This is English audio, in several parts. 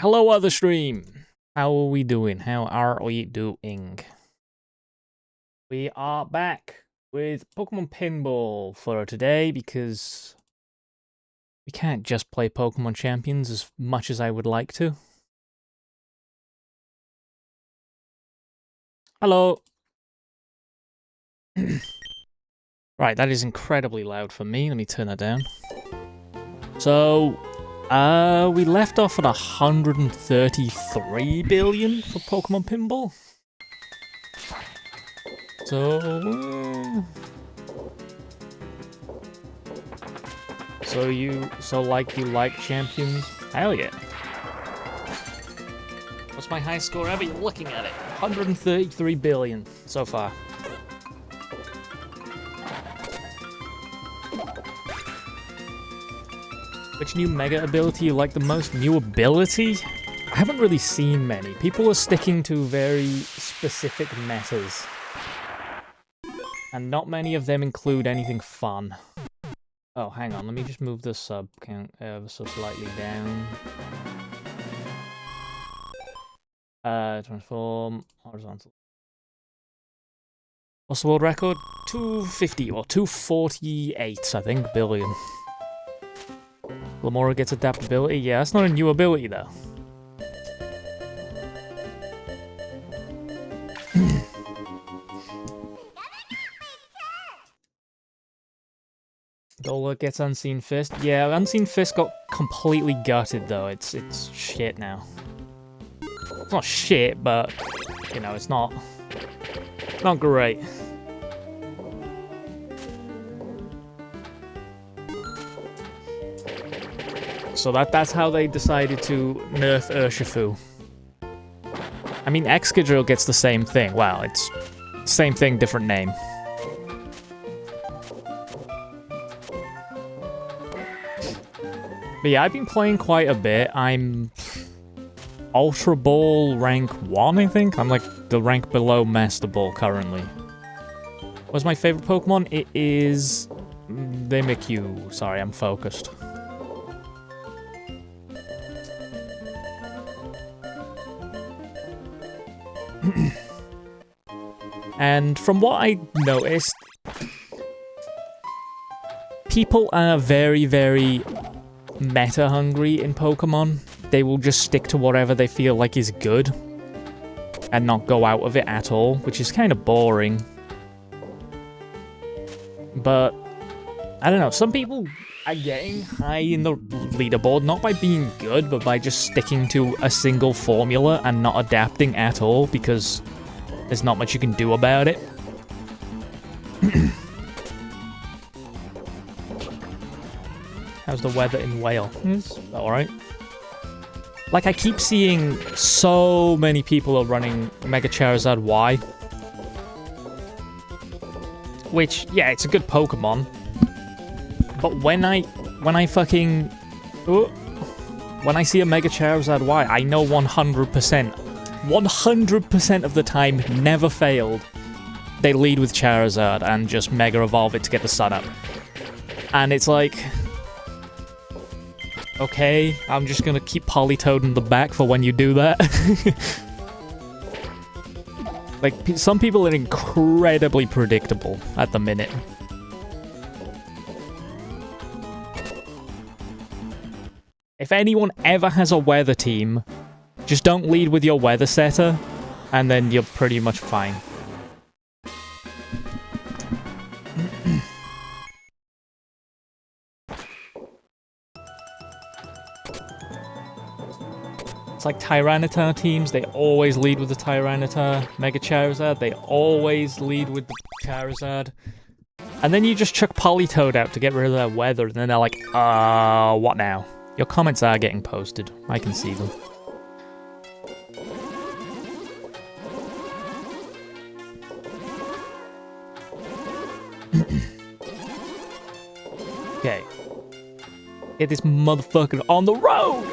Hello, other stream. How are we doing? How are we doing? We are back with Pokemon Pinball for today because we can't just play Pokemon Champions as much as I would like to. Hello. Right, that is incredibly loud for me. Let me turn that down. So, we left off at 133 billion for Pokemon Pinball. So you like champions? Hell yeah. What's my high score ever? You're looking at it. 133 billion so far. Which new mega ability you like the most? New ability? I haven't really seen many. People are sticking to very specific metas. And not many of them include anything fun. Oh, hang on. Let me just move the sub count ever so slightly down. Transform horizontal. What's the world record? 250 or 248, I think, billion. Lamora gets adaptability. Yeah, that's not a new ability though. Dola gets Unseen Fist. Yeah, Unseen Fist got completely gutted though. It's shit now. It's not shit, but you know, it's not great. So that's how they decided to nerf Urshifu. I mean, Excadrill gets the same thing. Wow, it's same thing, different name. But yeah, I've been playing quite a bit. I'm Ultra Ball rank 1, I think. I'm like the rank below Master Ball currently. What's my favorite Pokemon? It is Mimikyu. Sorry, I'm focused. And from what I noticed, people are very, very meta hungry in Pokemon. They will just stick to whatever they feel like is good and not go out of it at all, which is kind of boring. But I don't know, some people are getting high in the leaderboard not by being good, but by just sticking to a single formula and not adapting at all because there's not much you can do about it. How's the weather in Wales? It's alright. Like, I keep seeing so many people are running Mega Charizard Y. Which, yeah, it's a good Pokemon. But when I see a Mega Charizard Y, I know 100% of the time, never failed, they lead with Charizard and just Mega Evolve it to get the sun up. And it's like, okay, I'm just gonna keep Politoed in the back for when you do that. Like, some people are incredibly predictable at the minute. If anyone ever has a weather team, just don't lead with your weather setter, and then you're pretty much fine. It's like Tyranitar teams, they always lead with the Tyranitar. Mega Charizard, they always lead with the Charizard. And then you just chuck Politoed out to get rid of their weather, and then they're like, what now? Your comments are getting posted. I can see them. Okay. Get this motherfucker on the road!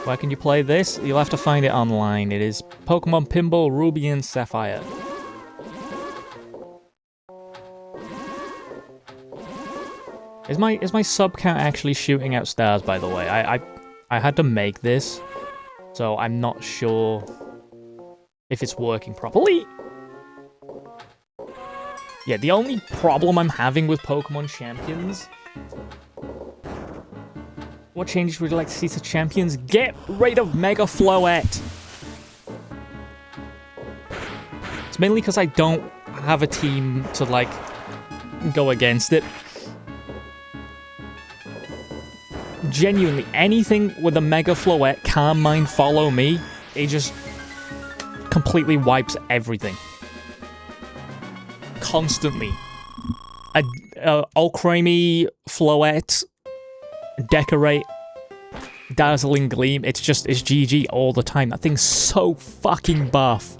Where can you play this? You'll have to find it online. It is Pokemon Pinball Ruby and Sapphire. Is my sub count actually shooting out stars, by the way? I had to make this, so I'm not sure if it's working properly. Yeah, the only problem I'm having with Pokemon Champions... What changes would you like to see to Champions? Get rid of Mega Floette! It's mainly because I don't have a team to, like, go against it. Genuinely, anything with a Mega Floette, Calm Mind, Follow Me, it just completely wipes everything. Constantly. Alcremie, Floette, Decorate, Dazzling Gleam, it's GG all the time. That thing's so fucking buff.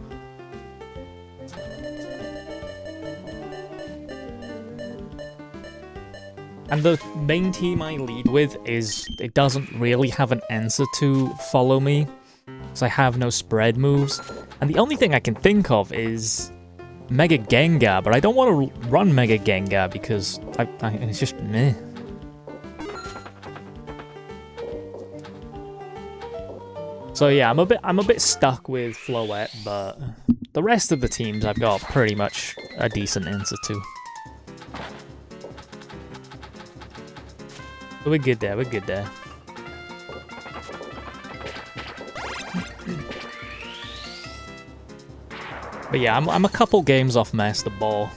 And the main team I lead with it doesn't really have an answer to Follow Me, because I have no spread moves. And the only thing I can think of is Mega Gengar, but I don't want to run Mega Gengar because it's just meh. So yeah, I'm a bit stuck with Floette, but the rest of the teams I've got pretty much a decent answer to. We're good there, we're good there. But yeah, I'm a couple games off Master Ball.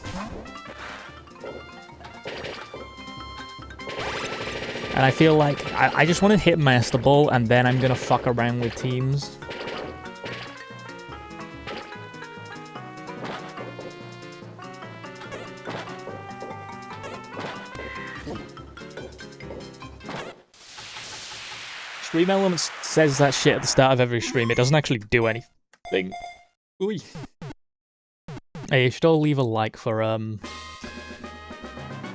And I feel like I just want to hit Master Ball and then I'm gonna fuck around with teams. Stream Elements says that shit at the start of every stream. It doesn't actually do anything. Ooh. Hey, you should all leave a like for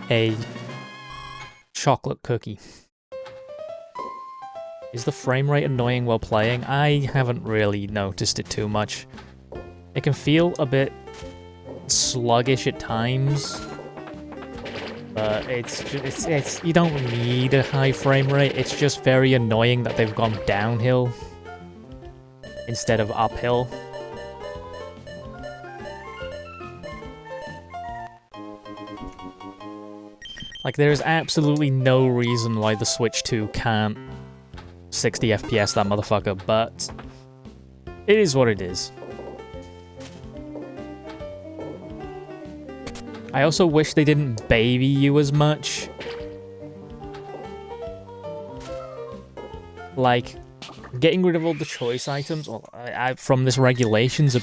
a chocolate cookie. Is the frame rate annoying while playing? I haven't really noticed it too much. It can feel a bit sluggish at times. But it's you don't need a high frame rate. It's just very annoying that they've gone downhill instead of uphill. Like, there is absolutely no reason why the Switch 2 can't 60 FPS that motherfucker, but it is what it is. I also wish they didn't baby you as much. Like, getting rid of all the choice items from this regulation's a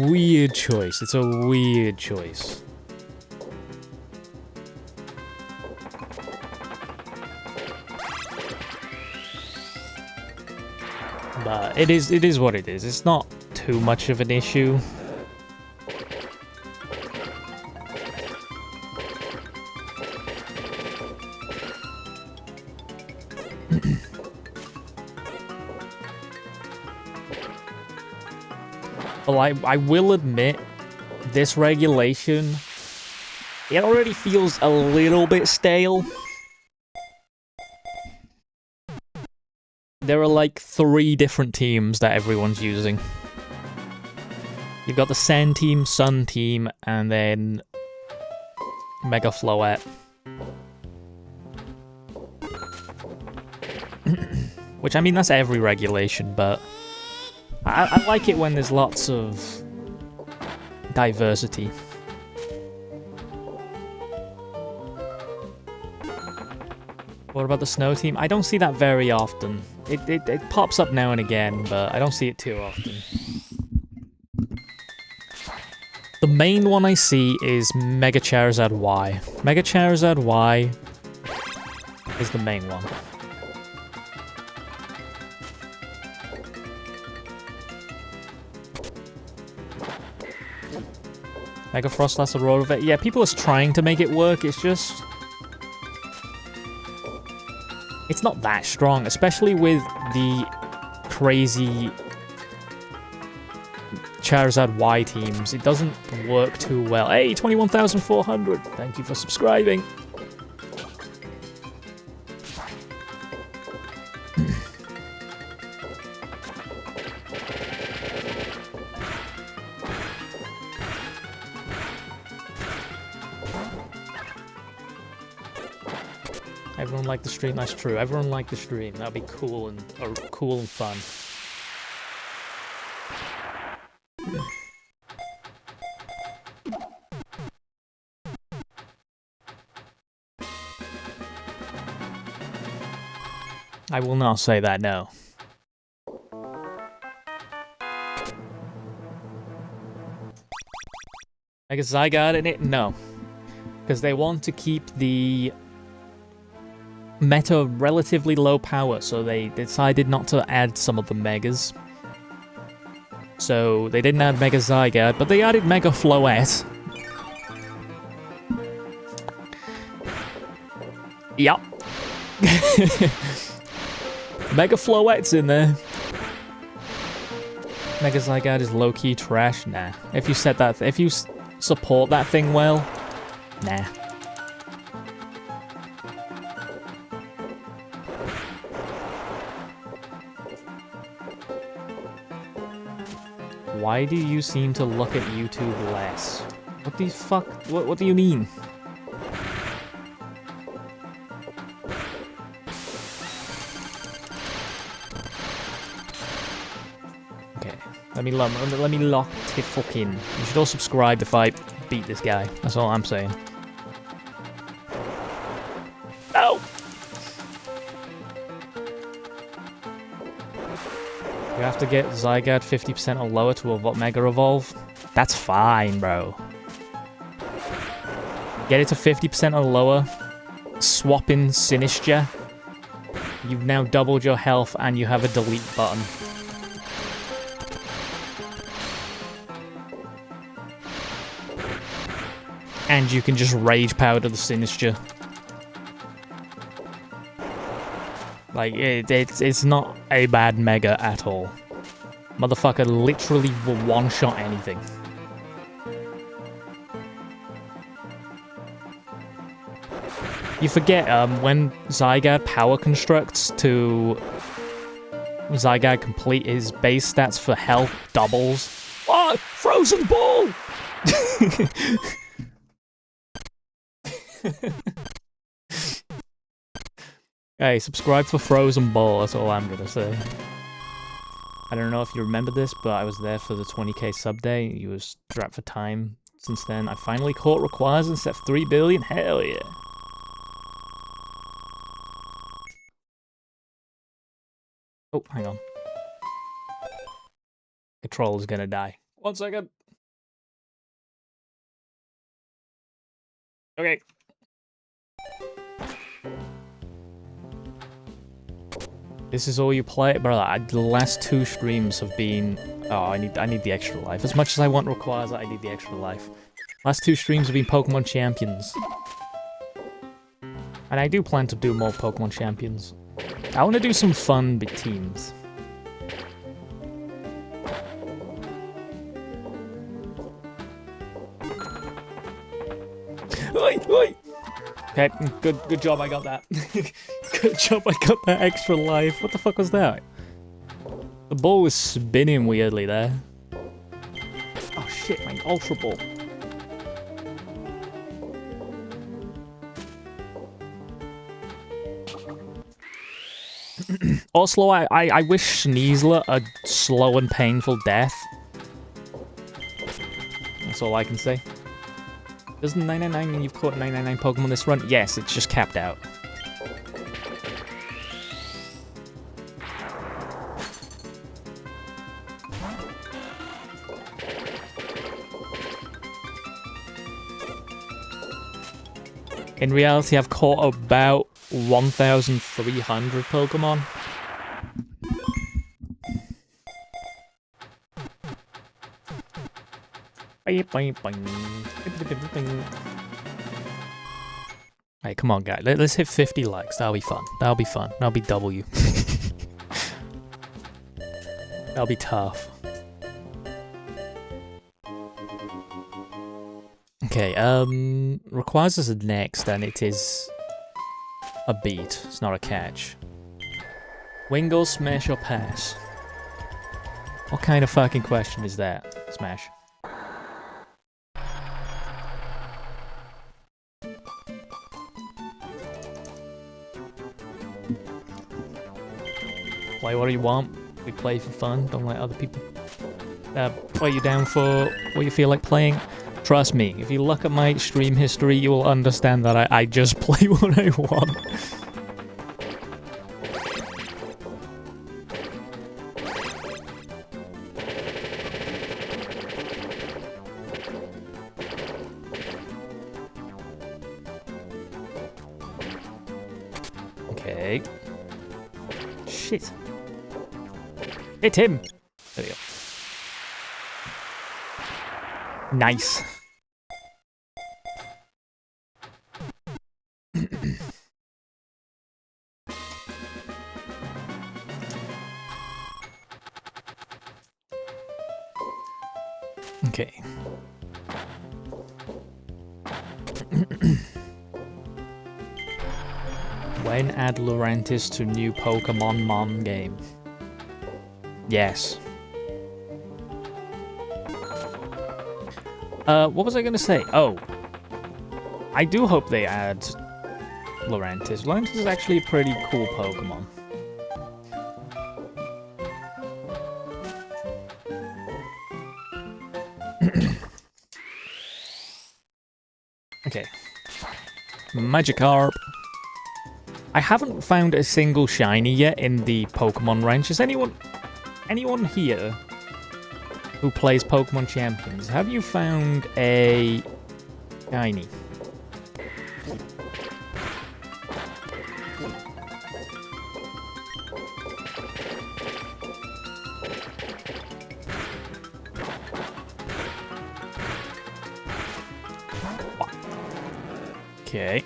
weird choice. It's a weird choice. But it is what it is. It's not too much of an issue. Well, I will admit, this regulation, it already feels a little bit stale. There are like 3 different teams that everyone's using. You've got the Sand team, Sun team, and then Mega Floette. Which, I mean, that's every regulation, but I like it when there's lots of diversity. What about the Snow team? I don't see that very often. It pops up now and again, but I don't see it too often. The main one I see is Mega Charizard Y. Mega Charizard Y is the main one. Mega Froslass or Rotovet. Yeah, people are trying to make it work, it's just... it's not that strong, especially with the crazy Charizard Y teams. It doesn't work too well. Hey, 21,400! Thank you for subscribing! Everyone liked the stream. That's true. Everyone liked the stream. That'd be cool and fun. I will not say that, no. I guess Zygarde in it? No. Because they want to keep the meta relatively low power, so they decided not to add some of the Megas. So they didn't add Mega Zygarde, but they added Mega Floette. Yup. Mega Floette's in there. Mega Zygarde is low-key trash? Nah. If you set that, if you support that thing well, nah. Why do you seem to look at YouTube less? What the fuck? What do you mean? Let me lock it fucking. You should all subscribe if I beat this guy. That's all I'm saying. No! You have to get Zygarde 50% or lower to Mega Evolve. That's fine, bro. Get it to 50% or lower. Swap in Sinistcha. You've now doubled your health and you have a delete button. And you can just Rage Powder the Sinistcha. Like, it's not a bad Mega at all. Motherfucker literally will one-shot anything. You forget, when Zygarde power constructs to Zygarde complete, his base stats for health doubles. Oh, Frozen Ball! Hey, subscribe for Frozen Ball, that's all I'm gonna say. I don't know if you remember this, but I was there for the 20k sub day. You was strapped for time. Since then, I finally caught Requires and set 3 billion. Hell yeah. Oh, hang on. The troll is gonna die. 1 second. Okay. This is all you play, bro. The last 2 streams have been. Oh, I need the extra life. As much as I want Requires, I need the extra life. Last 2 streams have been Pokemon Champions, and I do plan to do more Pokemon Champions. I want to do some fun big teams. Oi, oi. Okay, good job I got that. Good job I got that extra life. What the fuck was that? The ball was spinning weirdly there. Oh shit, my Ultra Ball. Also, I wish Sneasler a slow and painful death. That's all I can say. Doesn't 999 mean you've caught 999 Pokemon this run? Yes, it's just capped out. In reality, I've caught about 1,300 Pokemon. Hey, come on, guys. Let's hit 50 likes. That'll be fun. That'll be fun. That'll be W. That'll be tough. Okay, Requires us next, and it is a beat. It's not a catch. Wingull, smash or pass? What kind of fucking question is that? Smash. Play what you want. We play for fun. Don't let other people play you down for what you feel like playing. Trust me, if you look at my stream history, you will understand that I just play what I want. Okay. Shit. Hit him! There we go. Nice. Okay. When add Lurantis to new Pokemon Mon game? Yes. What was I gonna say? Oh. I do hope they add Lurantis. Lurantis is actually a pretty cool Pokemon. Okay. Magikarp. I haven't found a single shiny yet in the Pokemon ranch. Is anyone here who plays Pokemon Champions, have you found a shiny? Okay.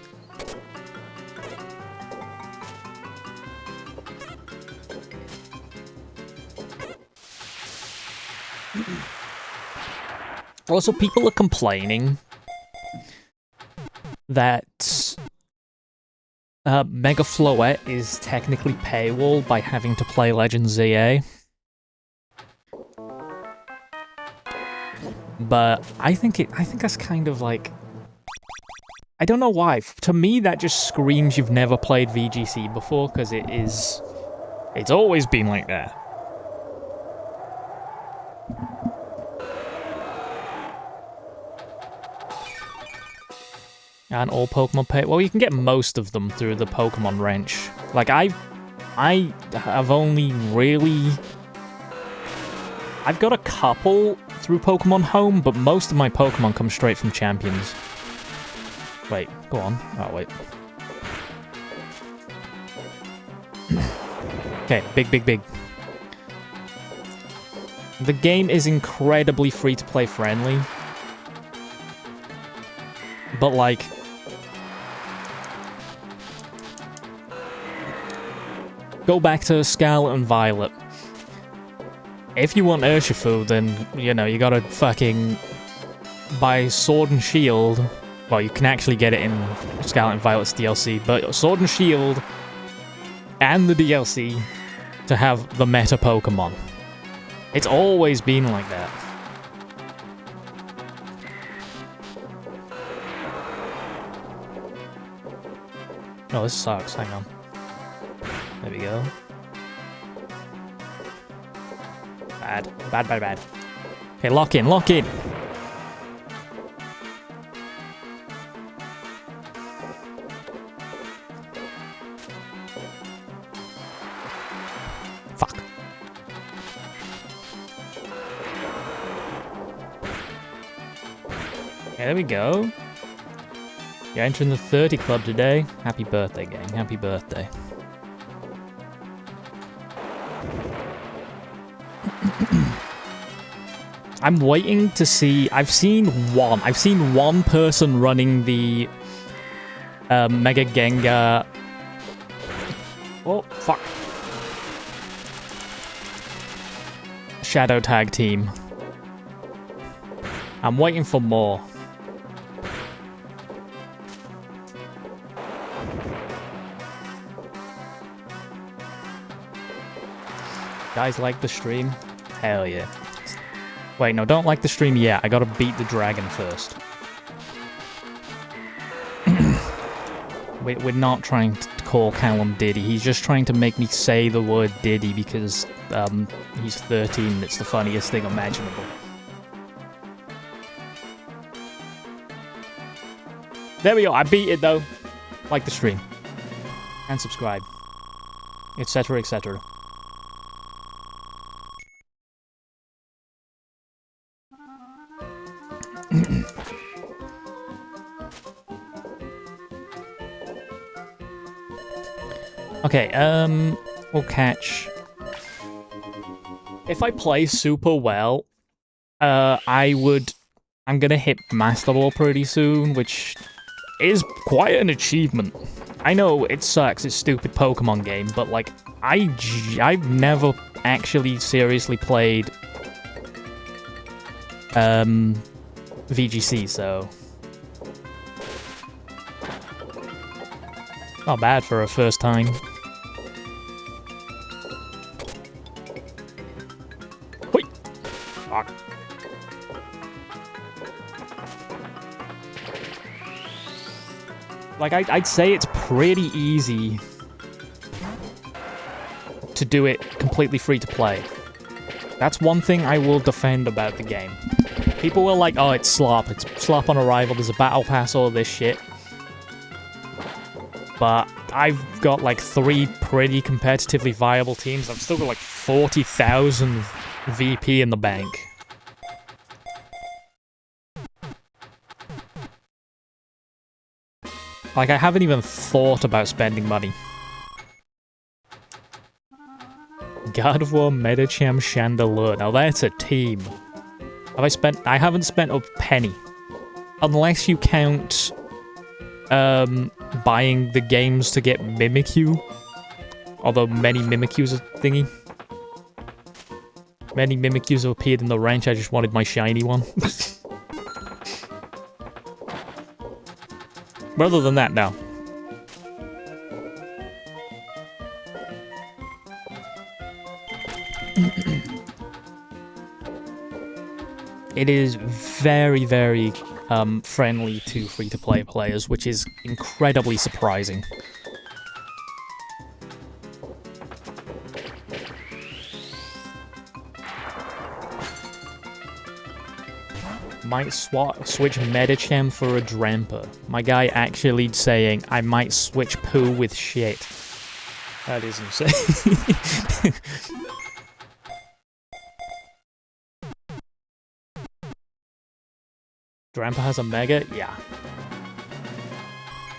Also, people are complaining that Mega Floette is technically paywall by having to play Legend ZA. But I think that's kind of like, I don't know why. To me, that just screams you've never played VGC before, because it's always been like that. And all Pokemon pay. Well, you can get most of them through the Pokemon Wrench. Like, I have only really... I've got a couple through Pokemon Home, but most of my Pokemon come straight from Champions. Wait, go on. Oh, wait. Okay, big. The game is incredibly free-to-play friendly. But, like... Go back to Scarlet and Violet. If you want Urshifu, then, you know, you gotta fucking buy Sword and Shield. Well, you can actually get it in Scarlet and Violet's DLC, but Sword and Shield and the DLC to have the meta Pokemon. It's always been like that. Oh, this sucks. Hang on. There we go. Bad. Okay, lock in. Fuck. Okay, there we go. You're entering the 30 club today. Happy birthday, gang. Happy birthday. I'm waiting to see... I've seen one person running the Mega Gengar... Oh, fuck. Shadow Tag Team. I'm waiting for more. Guys like the stream? Hell yeah. Wait, no, don't like the stream yet. I gotta beat the dragon first. We're not trying to call Callum Diddy. He's just trying to make me say the word Diddy because he's 13 and it's the funniest thing imaginable. There we go, I beat it though. Like the stream. And subscribe. Etc, etc. Okay, we'll catch. If I play super well, I'm gonna hit Master Ball pretty soon, which is quite an achievement. I know it sucks, it's a stupid Pokemon game, but like, I've never actually seriously played VGC, so not bad for a first time. Wait. Fuck. Like, I'd say it's pretty easy to do it completely free to play. That's one thing I will defend about the game. People were like, oh, it's slop on arrival, there's a battle pass, all this shit. But I've got like 3 pretty competitively viable teams. I've still got like 40,000 VP in the bank. Like, I haven't even thought about spending money. Gardevoir, Medicham, Chandelure. Now that's a team. I haven't spent a penny. Unless you count buying the games to get Mimikyu. Although many Mimikyus are thingy. Many Mimikyus have appeared in the ranch, I just wanted my shiny one. But other than that, no. It is very, very friendly to free-to-play players, which is incredibly surprising. Might switch Medicham for a Drampa. My guy actually saying, I might switch poo with shit. That is insane. Drampa has a Mega? Yeah.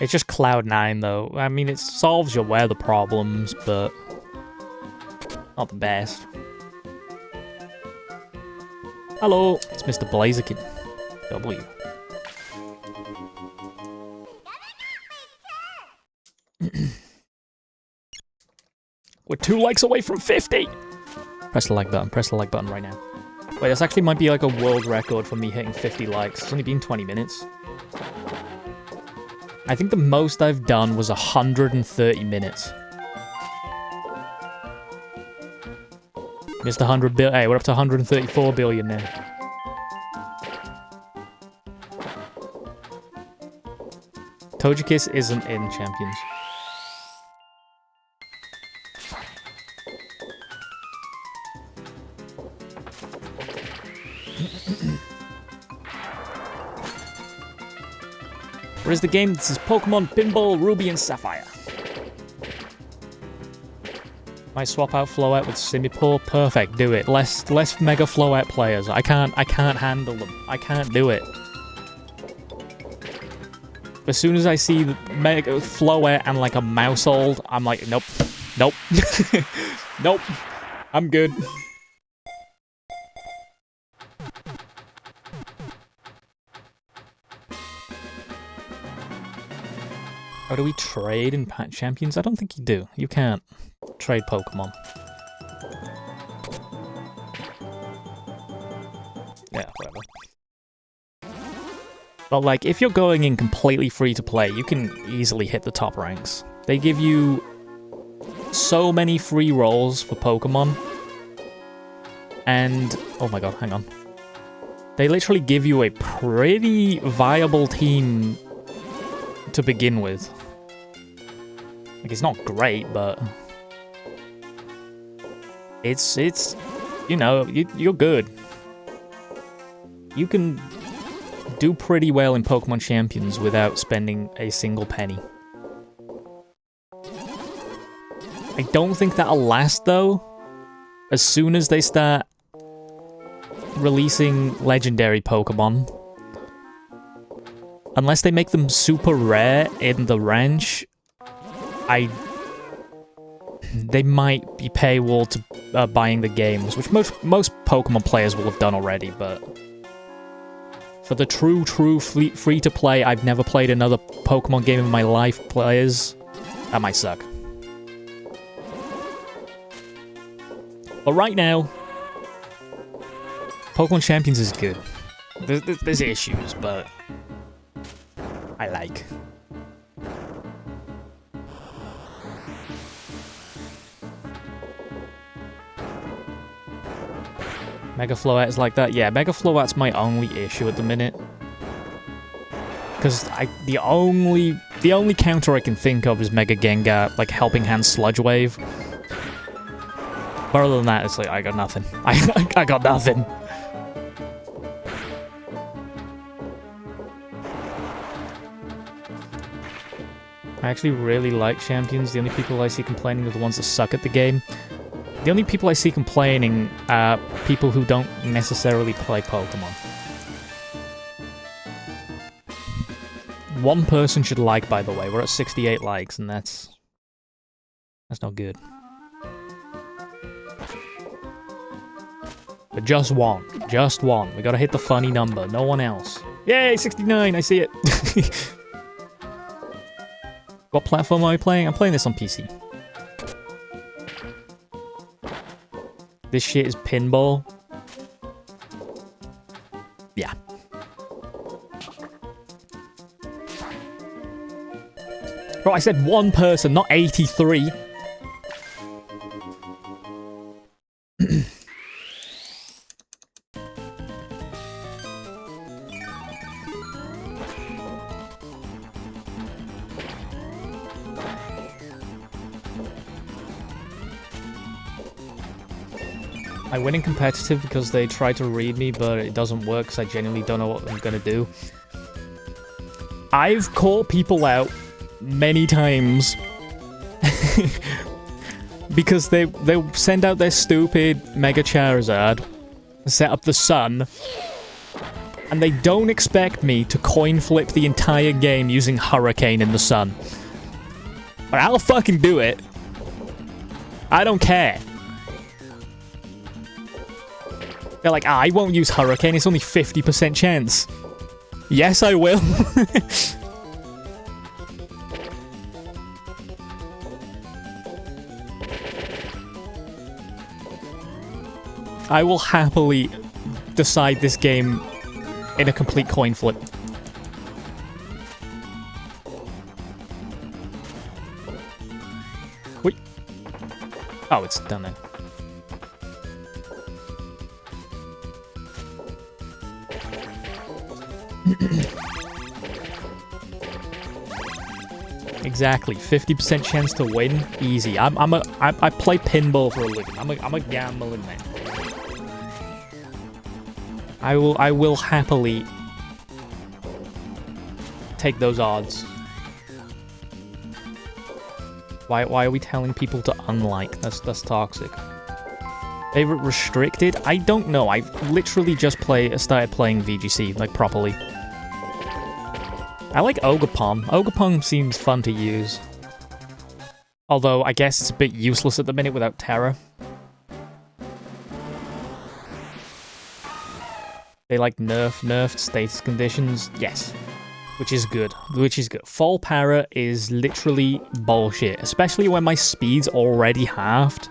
It's just Cloud9 though. I mean, it solves your weather problems, but not the best. Hello, it's Mr. Blaziken. W. We're 2 likes away from 50! Press the like button right now. Wait, this actually might be like a world record for me hitting 50 likes. It's only been 20 minutes. I think the most I've done was 130 minutes. Missed 100 billion. Hey, we're up to 134 billion now. Togekiss isn't in Champions. Where's the game? This is Pokemon Pinball Ruby and Sapphire. Might swap out Floette with Simipour. Perfect, do it. Less Mega Floette players. I can't handle them. I can't do it. As soon as I see the Mega Floette and like a Mousehold, I'm like, nope. Nope. Nope. I'm good. Oh, do we trade in Champions? I don't think you do. You can't trade Pokemon. Yeah, whatever. But like, if you're going in completely free to play, you can easily hit the top ranks. They give you so many free rolls for Pokemon. And, oh my god, hang on. They literally give you a pretty viable team to begin with. Like, it's not great, but it's you know, you're good. You can do pretty well in Pokemon Champions without spending a single penny. I don't think that'll last, though. As soon as they start releasing legendary Pokemon, unless they make them super rare in the ranch, they might be paywall to buying the games, which most Pokemon players will have done already, but for the true free-to-play, I've never played another Pokemon game in my life players, that might suck. But right now, Pokemon Champions is good. There's issues, but I like. Mega Float's like that? Yeah, Mega Float's my only issue at the minute. Because the only counter I can think of is Mega Gengar, like Helping Hand Sludge Wave. But other than that, it's like, I got nothing. I got nothing. I actually really like Champions. The only people I see complaining are the ones that suck at the game. The only people I see complaining are people who don't necessarily play Pokemon. One person should like, by the way. We're at 68 likes, and that's not good. But just one. Just one. We gotta hit the funny number. No one else. Yay, 69! I see it! What platform am I playing? I'm playing this on PC. This shit is Pinball. Yeah. Bro, I said one person, not 83. I win in competitive because they try to read me, but it doesn't work because I genuinely don't know what I'm gonna do. I've caught people out many times because they send out their stupid Mega Charizard, set up the sun, and they don't expect me to coin flip the entire game using Hurricane in the sun. But I'll fucking do it. I don't care. They're like, I won't use Hurricane, it's only 50% chance. Yes, I will. I will happily decide this game in a complete coin flip. Wait. Oh, it's done now. Exactly, 50% chance to win, easy. I play pinball for a living. I'm a gambling man. I will happily take those odds. Why are we telling people to unlike? That's toxic. Favorite restricted? I don't know. I literally just started playing VGC like properly. I like Ogerpon. Ogerpon seems fun to use. Although, I guess it's a bit useless at the minute without Terra. They like nerfed status conditions? Yes. Which is good. Which is good. Fall Para is literally bullshit. Especially when my speed's already halved.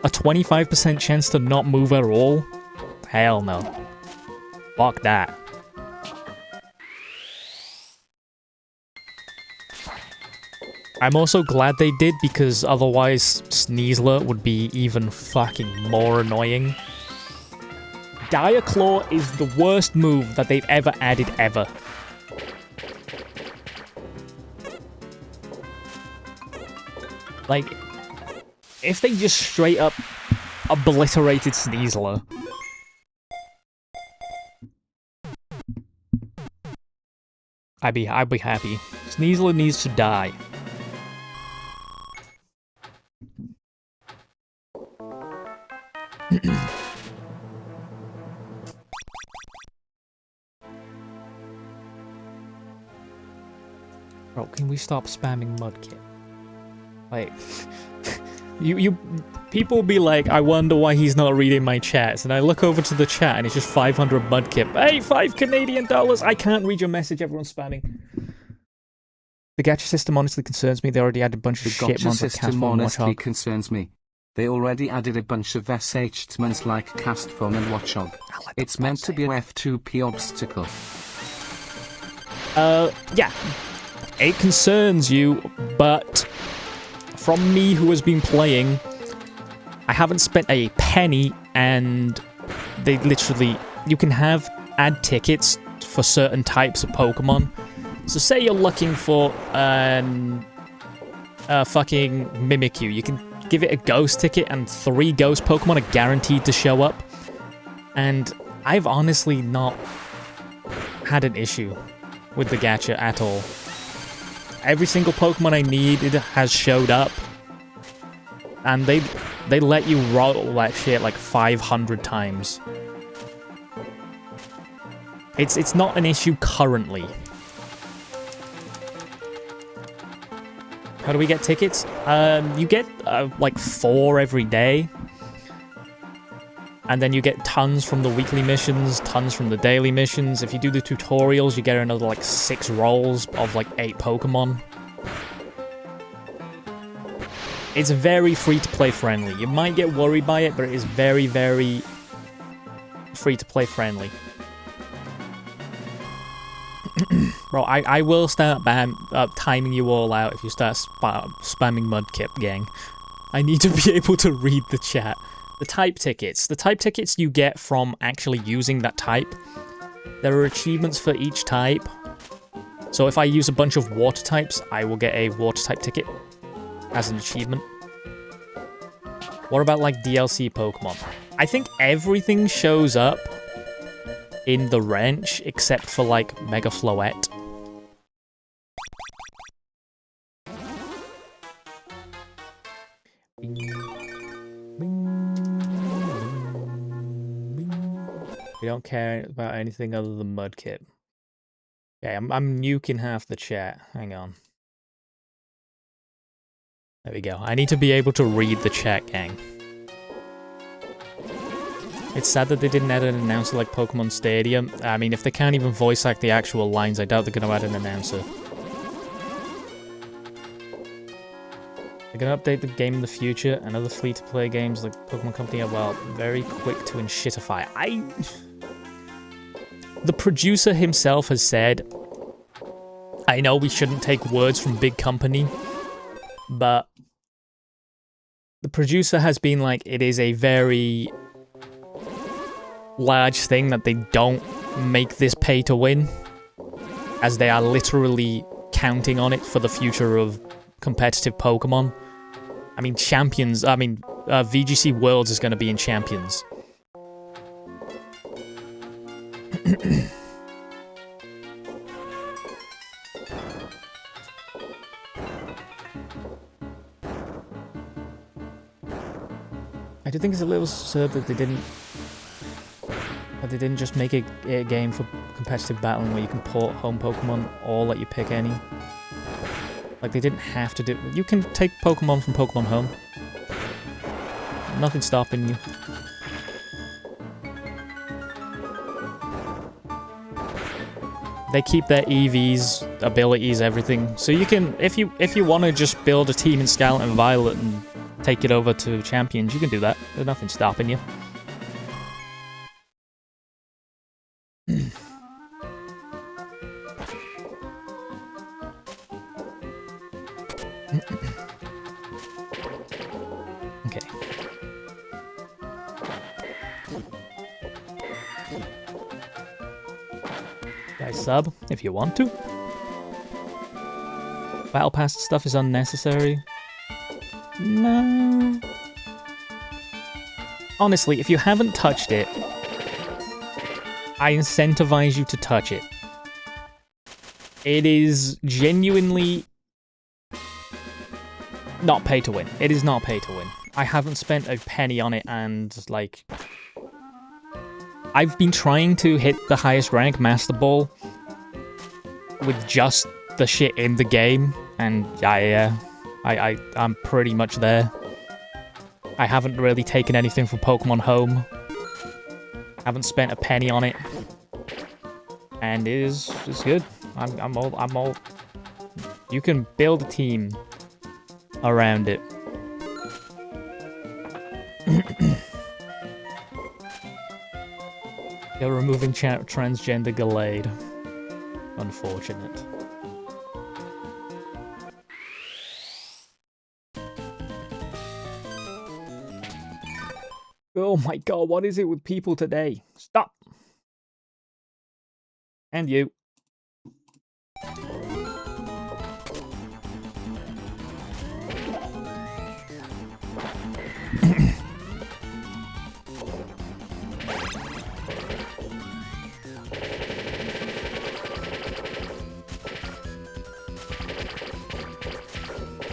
A 25% chance to not move at all? Hell no. Fuck that. I'm also glad they did, because otherwise Sneasler would be even fucking more annoying. Dire Claw is the worst move that they've ever added ever. Like, if they just straight up obliterated Sneasler, I'd be happy. Sneasler needs to die. Bro, can we stop spamming Mudkip? Like, people be like, I wonder why he's not reading my chats, and I look over to the chat and it's just 500 Mudkip. Hey, $5 Canadian! I can't read your message, everyone's spamming. The gacha system honestly concerns me. They already added a bunch of shit The gacha system honestly concerns me. They already added a bunch of SHTMs like Castphone and Watchog. It's meant to be a F2P obstacle. Yeah. It concerns you, but from me who has been playing, I haven't spent a penny, and they literally, you can add tickets for certain types of Pokemon. So say you're looking for a fucking Mimikyu, you can give it a ghost ticket and 3 ghost Pokemon are guaranteed to show up. And I've honestly not had an issue with the gacha at all. Every single Pokemon I needed has showed up. And they let you roll that shit like 500 times. It's not an issue currently. How do we get tickets? You get like 4 every day. And then you get tons from the weekly missions, tons from the daily missions. If you do the tutorials, you get another like 6 rolls of like 8 Pokemon. It's very free-to-play friendly. You might get worried by it, but it is very, very free-to-play friendly. Bro, I will start timing you all out if you start spamming Mudkip, gang. I need to be able to read the chat. The type tickets. The type tickets you get from actually using that type. There are achievements for each type. So if I use a bunch of water types, I will get a water type ticket as an achievement. What about like DLC Pokemon? I think everything shows up in the wrench except for like Mega Floette. We don't care about anything other than Mudkip. Okay, I'm nuking half the chat. Hang on. There we go. I need to be able to read the chat, gang. It's sad that they didn't add an announcer like Pokemon Stadium. I mean, if they can't even voice act the actual lines, I doubt they're going to add an announcer. They're going to update the game in the future, and other free-to-play games like Pokemon Company are, well, very quick to shitify. The producer himself has said, I know we shouldn't take words from big company, but the producer has been like, it is a very large thing that they don't make this pay to win, as they are literally counting on it for the future of competitive Pokemon. I mean, VGC Worlds is going to be in Champions. I do think it's a little absurd that they didn't just make a game for competitive battling where you can port home Pokemon or let you pick any. Like, they didn't have to do... You can take Pokemon from Pokemon Home. Nothing's stopping you. They keep their EVs, abilities, everything. So you can... If you want to just build a team in Scarlet and Violet and take it over to Champions, you can do that. There's nothing stopping you. Okay. Guys, sub if you want to. Battle Pass stuff is unnecessary. No. Honestly, if you haven't touched it, I incentivize you to touch it. It is genuinely not pay to win. It is not pay to win. I haven't spent a penny on it, and, like, I've been trying to hit the highest rank, Master Ball, with just the shit in the game, and I'm pretty much there. I haven't really taken anything from Pokemon Home. Haven't spent a penny on it, and it's good. I'm all. You can build a team around it. They're removing transgender Gallade. Unfortunate. Oh my god, what is it with people today? Stop! And you.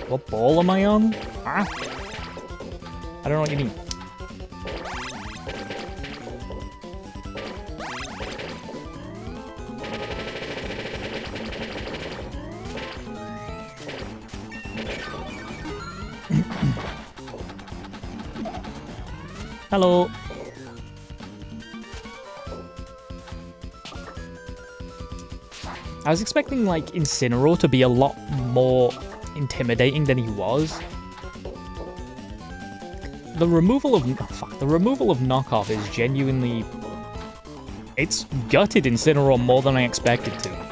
What ball am I on? Ah? I don't know what you mean. Hello. I was expecting, like, Incineroar to be a lot more intimidating than he was. The removal of knockoff is genuinely, it's gutted Incineroar more than I expected to.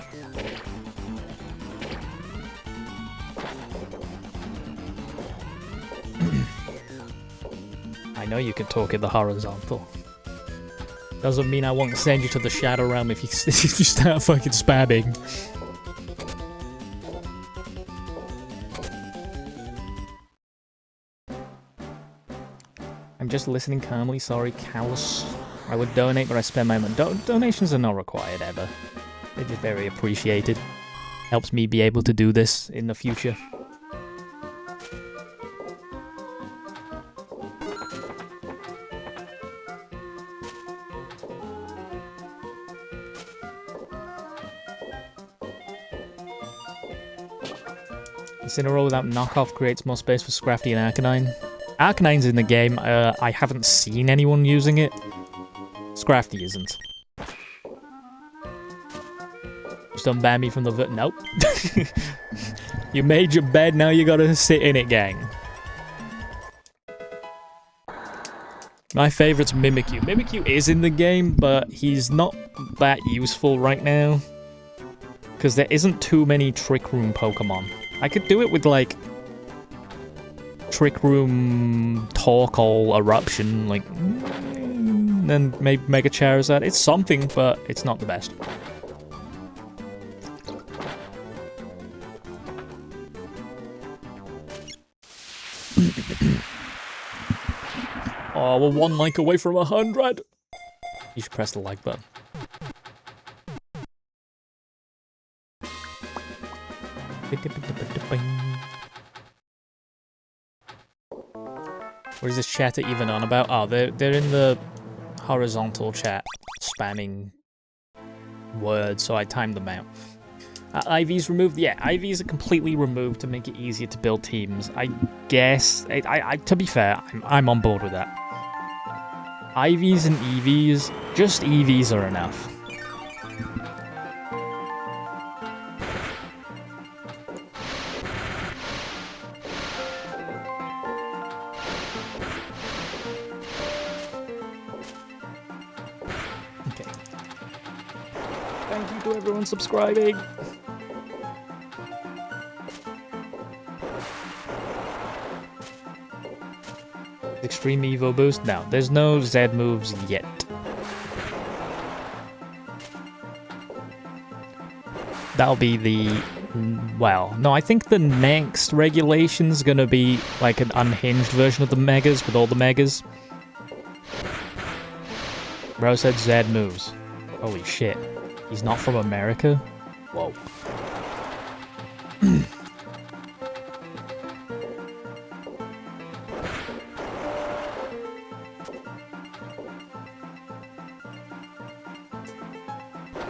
I know you can talk in the horizontal. Doesn't mean I won't send you to the Shadow Realm if you start fucking spamming. I'm just listening calmly, sorry, callous. I would donate, but I spend my money. Donations are not required ever. They're just very appreciated. Helps me be able to do this in the future. Incineroar without knockoff creates more space for Scrafty and Arcanine. Arcanine's in the game, I haven't seen anyone using it. Scrafty isn't. Just unban me from the nope. You made your bed, now you gotta sit in it, gang. My favourite's Mimikyu. Mimikyu is in the game, but he's not that useful right now. Because there isn't too many Trick Room Pokemon. I could do it with, like, Trick Room, Torkoal, Eruption, like, then maybe Mega Charizard. It's something, but it's not the best. Oh, we're 1 like away from 100. You should press the like button. What is this chatter even on about? Oh, they're in the horizontal chat, spamming words, so I timed them out. IVs removed? Yeah, IVs are completely removed to make it easier to build teams. I guess, to be fair, I'm on board with that. IVs and EVs, just EVs are enough. Okay. Thank you to everyone subscribing. Extreme Evo boost? No, there's no Z moves yet. That'll be the Well, no, I think the next regulation's gonna be like an unhinged version of the Megas with all the Megas. Bro said Z moves. Holy shit. He's not from America? Whoa.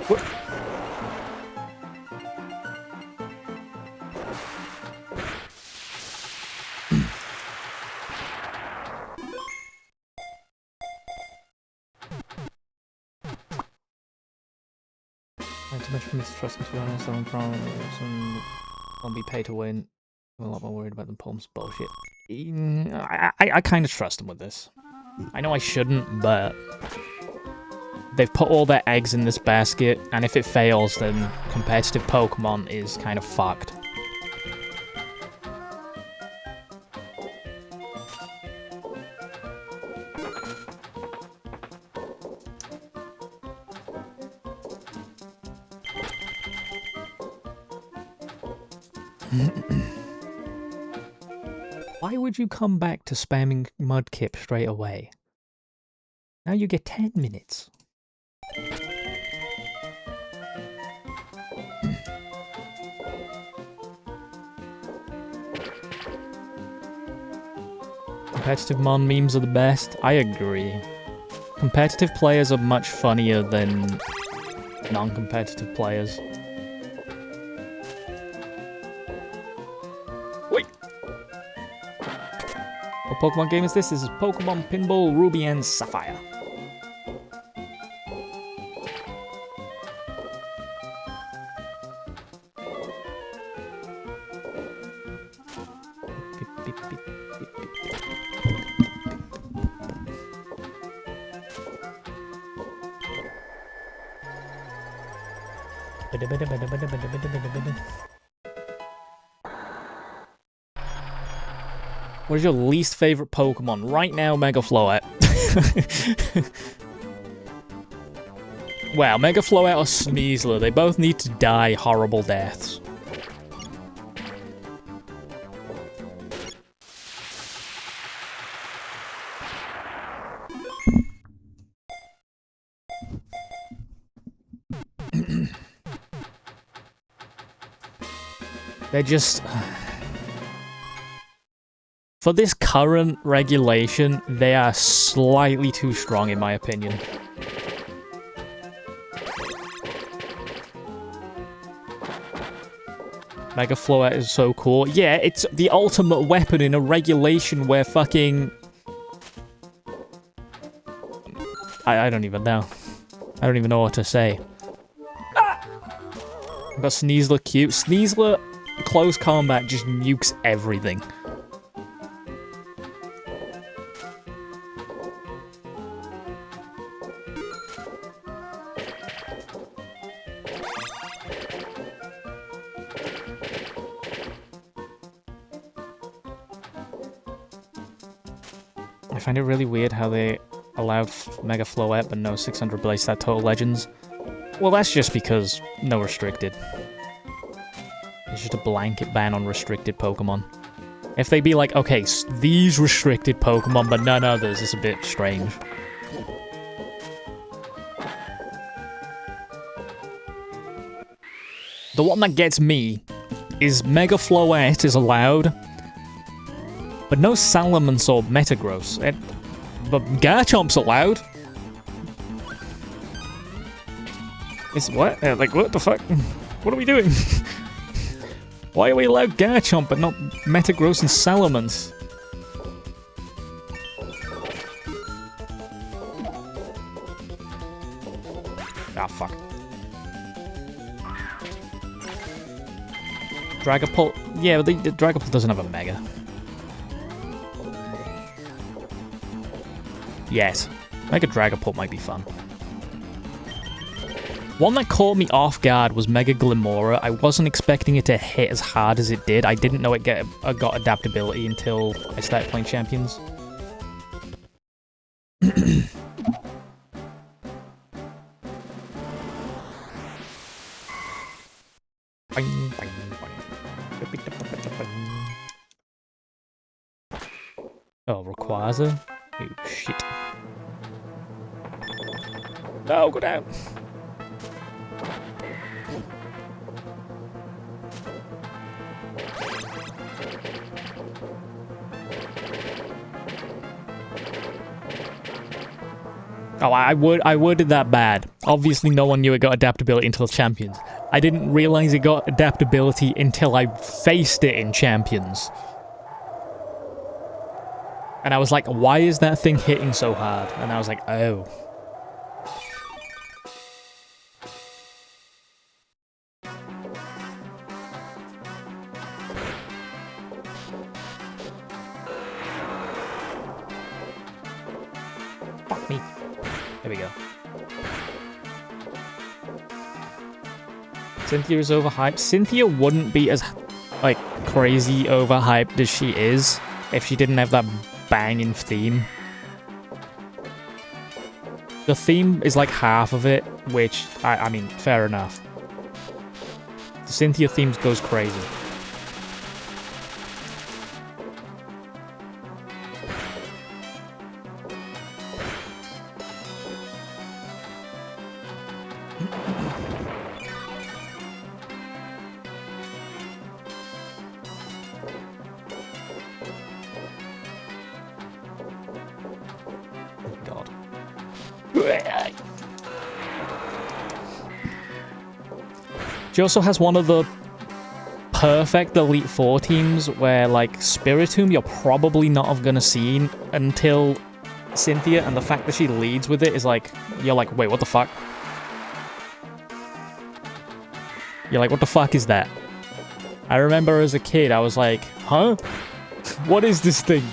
What? Too much for me to trust him, to be honest. I'm probably won't be paid to win. I'm a lot more worried about the Palms bullshit. I kind of trust him with this. I know I shouldn't, but they've put all their eggs in this basket, and if it fails, then competitive Pokemon is kind of fucked. Why would you come back to spamming Mudkip straight away? Now you get 10 minutes. Competitive Mon memes are the best. I agree. Competitive players are much funnier than non-competitive players. Wait! What Pokemon game is this? This is Pokemon Pinball Ruby and Sapphire. What is your least favorite Pokemon? Right now, Mega Floette. Wow, Mega Floette or Sneasler, they both need to die horrible deaths. They're just... For this current regulation, they are slightly too strong in my opinion. Mega Floette is so cool. Yeah, it's the ultimate weapon in a regulation where fucking... I don't even know. I don't even know what to say. Ah! But Sneasler cute. Sneasler, close combat, just nukes everything. I find it really weird how they allowed Mega Floette but no 600 Blaze Stat Total Legends. Well, that's just because no restricted. It's just a blanket ban on restricted Pokemon. If they be like, okay, these restricted Pokemon but none others, it's a bit strange. The one that gets me is Mega Floette is allowed, but no Salamence or Metagross. But Garchomp's allowed. It's what? Like, what the fuck? What are we doing? Why are we allowed Garchomp but not Metagross and Salamence? Ah, fuck. Dragapult. Yeah, but the Dragapult doesn't have a Mega. Yes. Mega Dragapult might be fun. One that caught me off guard was Mega Glimora. I wasn't expecting it to hit as hard as it did. I didn't know it got adaptability until I started playing Champions. Bing, bing, Oh, Rayquaza? Oh, shit. No, go down. Oh, I worded that bad. Obviously, no one knew it got adaptability until Champions. I didn't realize it got adaptability until I faced it in Champions. And I was like, why is that thing hitting so hard? And I was like, oh. Fuck me. There we go. Cynthia is overhyped. Cynthia wouldn't be as, like, crazy overhyped as she is if she didn't have that banging theme. The theme is like half of it, which, I mean, fair enough. The Cynthia theme goes crazy. God. She also has one of the perfect Elite Four teams where, like, Spiritomb you're probably not gonna see until Cynthia, and the fact that she leads with it is like, you're like, wait, what the fuck? You're like, what the fuck is that? I remember as a kid, I was like, huh? What is this thing?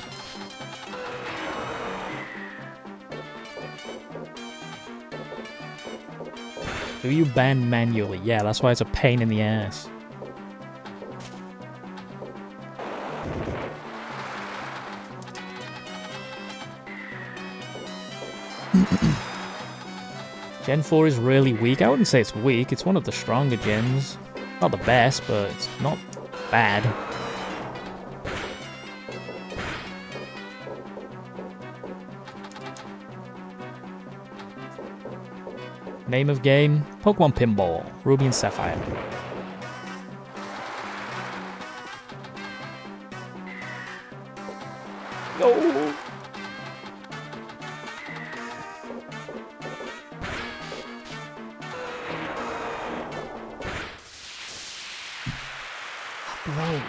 Do you ban manually? Yeah, that's why it's a pain in the ass. Gen 4 is really weak. I wouldn't say it's weak. It's one of the stronger gens. Not the best, but it's not bad. Name of game? Pokemon Pinball. Ruby and Sapphire. No! Bro.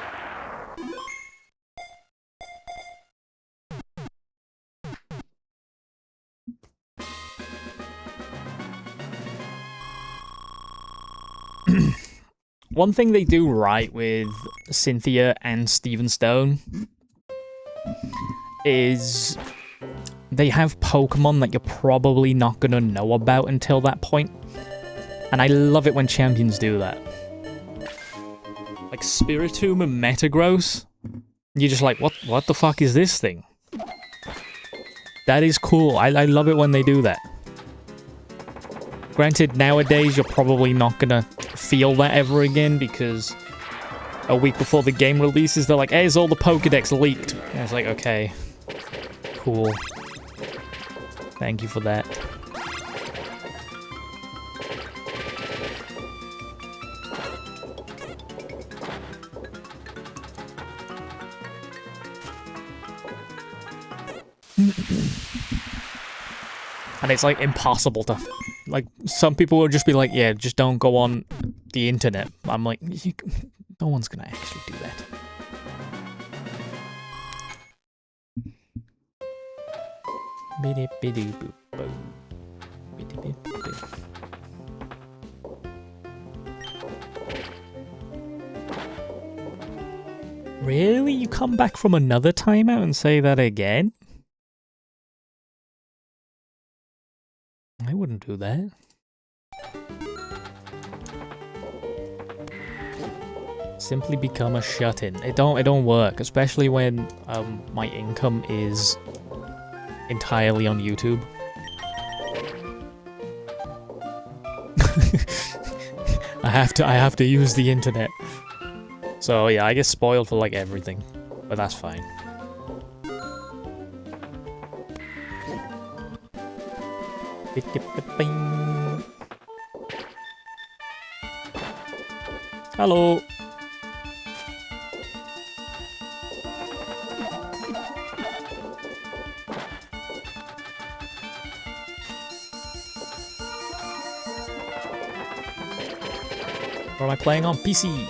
One thing they do right with Cynthia and Steven Stone is they have Pokemon that you're probably not going to know about until that point. And I love it when champions do that. Like Spiritomb and Metagross, you're just like, what the fuck is this thing? That is cool. I love it when they do that. Granted, nowadays you're probably not gonna feel that ever again because a week before the game releases, they're like, hey, is all the Pokedex leaked? And it's like, okay, cool. Thank you for that. And it's like impossible to, like, some people will just be like, yeah, just don't go on the internet. I'm like, no one's gonna actually do that. Really? You come back from another timeout and say that again? I wouldn't do that. Simply become a shut-in. It don't work, especially when my income is entirely on YouTube. I have to use the internet. So yeah, I get spoiled for like everything, but that's fine. Hello. Or am I playing on PC?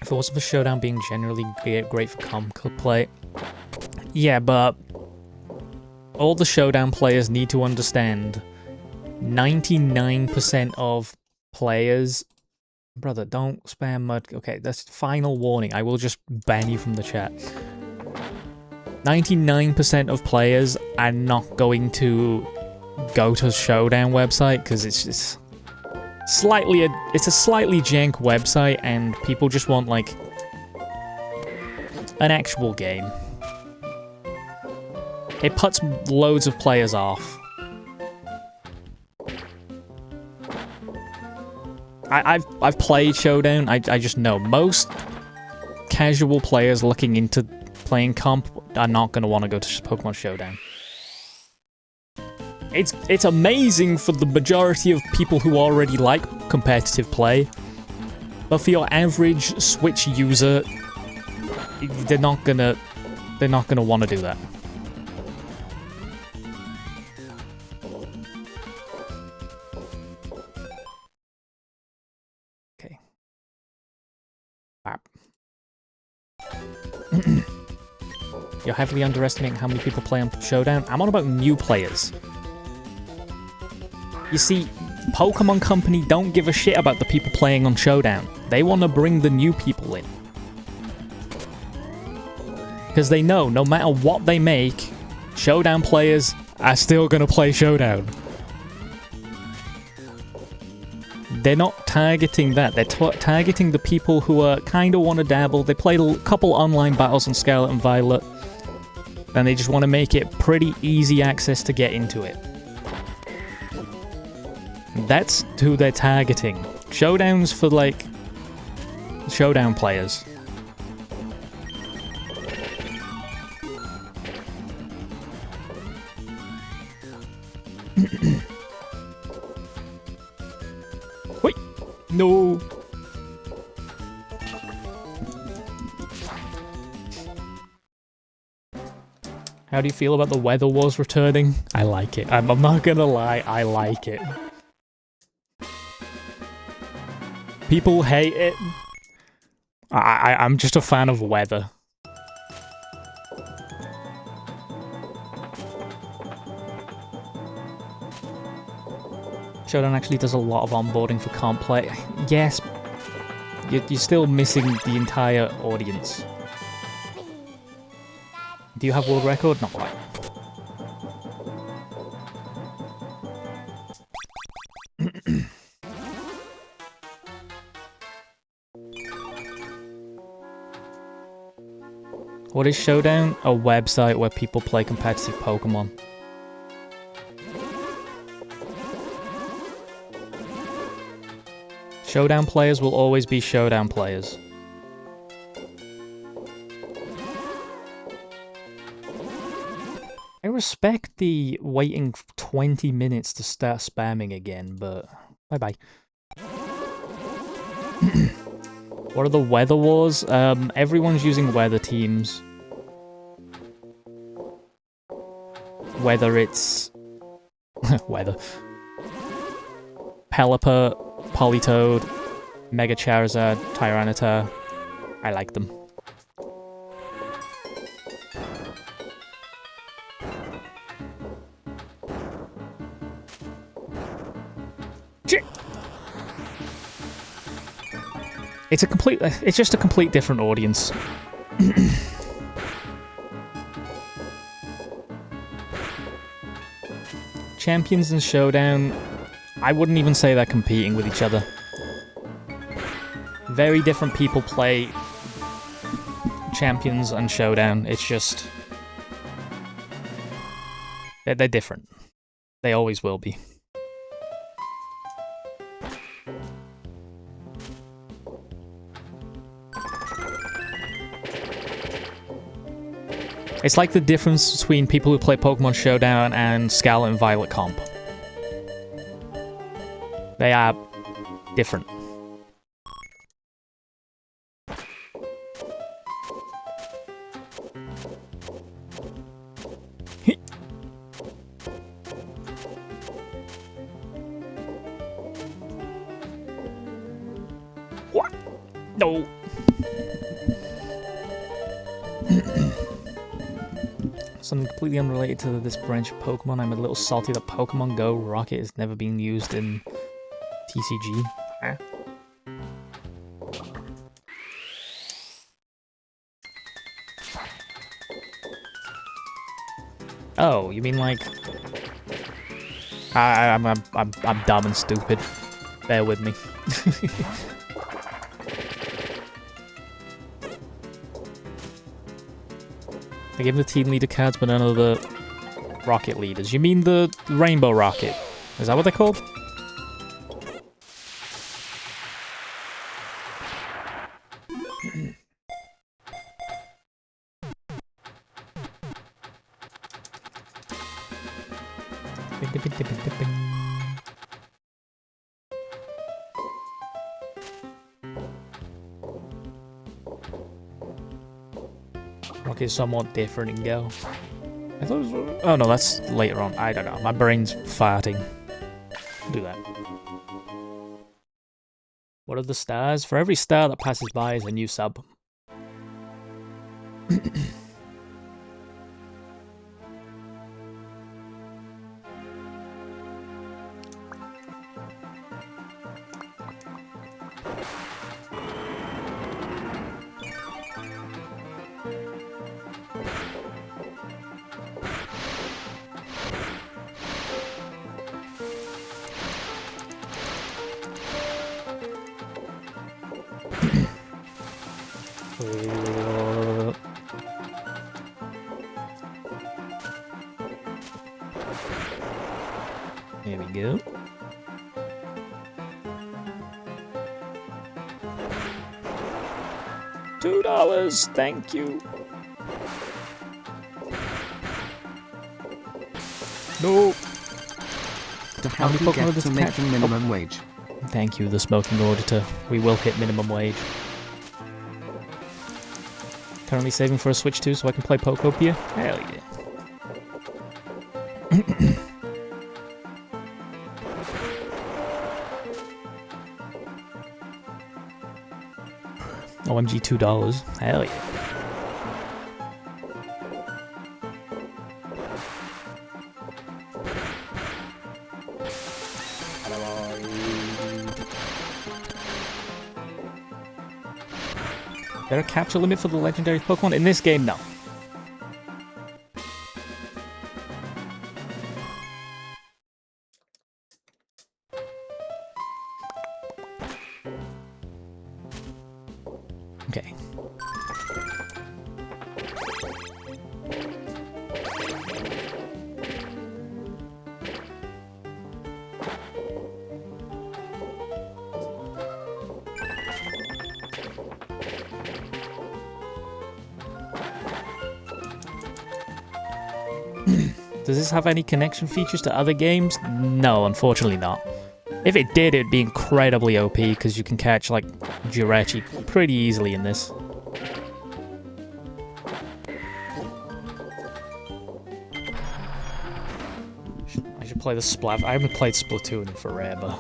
If it wasn't for Showdown being generally great for comp play, yeah, but all the Showdown players need to understand 99% of players... Brother, don't spam mud. Okay, that's final warning. I will just ban you from the chat. 99% of players are not going to go to Showdown website because it's just it's a slightly jank website and people just want like an actual game. It puts loads of players off. I've played Showdown. I just know most casual players looking into playing comp are not going to want to go to Pokemon Showdown. It's amazing for the majority of people who already like competitive play, but for your average Switch user, they're not gonna want to do that. You're heavily underestimating how many people play on Showdown. I'm on about new players. You see, Pokemon Company don't give a shit about the people playing on Showdown. They want to bring the new people in. Because they know, no matter what they make, Showdown players are still going to play Showdown. They're not targeting that. They're targeting the people who kind of want to dabble. They played a couple online battles on Scarlet and Violet, and they just want to make it pretty easy access to get into it. That's who they're targeting. Showdown's for, like, Showdown players. Wait! No! How do you feel about the Weather Wars returning? I like it. I'm not gonna lie, I like it. People hate it. I'm just a fan of weather. Showdown actually does a lot of onboarding for comp play. Yes, you're still missing the entire audience. Do you have world record? Not quite. What is Showdown? A website where people play competitive Pokemon. Showdown players will always be Showdown players. I respect the waiting 20 minutes to start spamming again, but bye-bye. What are the weather wars? Everyone's using weather teams. Whether it's... weather. Pelipper, Politoed, Mega Charizard, Tyranitar. I like them. It's just a complete different audience. Champions and Showdown, I wouldn't even say they're competing with each other. Very different people play Champions and Showdown. It's just... They're different. They always will be. It's like the difference between people who play Pokemon Showdown and Scarlet and Violet comp. They are different. What? No. Something completely unrelated to this branch of Pokemon. I'm a little salty that Pokemon Go Rocket is never being used in TCG. Huh? Oh, you mean like... I'm dumb and stupid. Bear with me. They gave the team leader cards, but none of the rocket leaders. You mean the Rainbow Rocket? Is that what they're called? Rocket is somewhat different in Go. I thought it was... Oh no, that's later on. I don't know. My brain's farting. Do that. What are the stars? For every star that passes by is a new sub. There we go. $2, thank you. No. So how do you get to making minimum wage? Thank you, the smoking auditor. We will hit minimum wage. Currently saving for a Switch 2 so I can play Pokopia? Hell yeah. OMG $2. Hell yeah. Is there a capture limit for the legendary Pokemon? In this game, no. Okay. Does this have any connection features to other games? No, unfortunately not. If it did, it'd be incredibly OP, because you can catch, like, Jirachi pretty easily in this. I should play the Splat. I haven't played Splatoon in forever.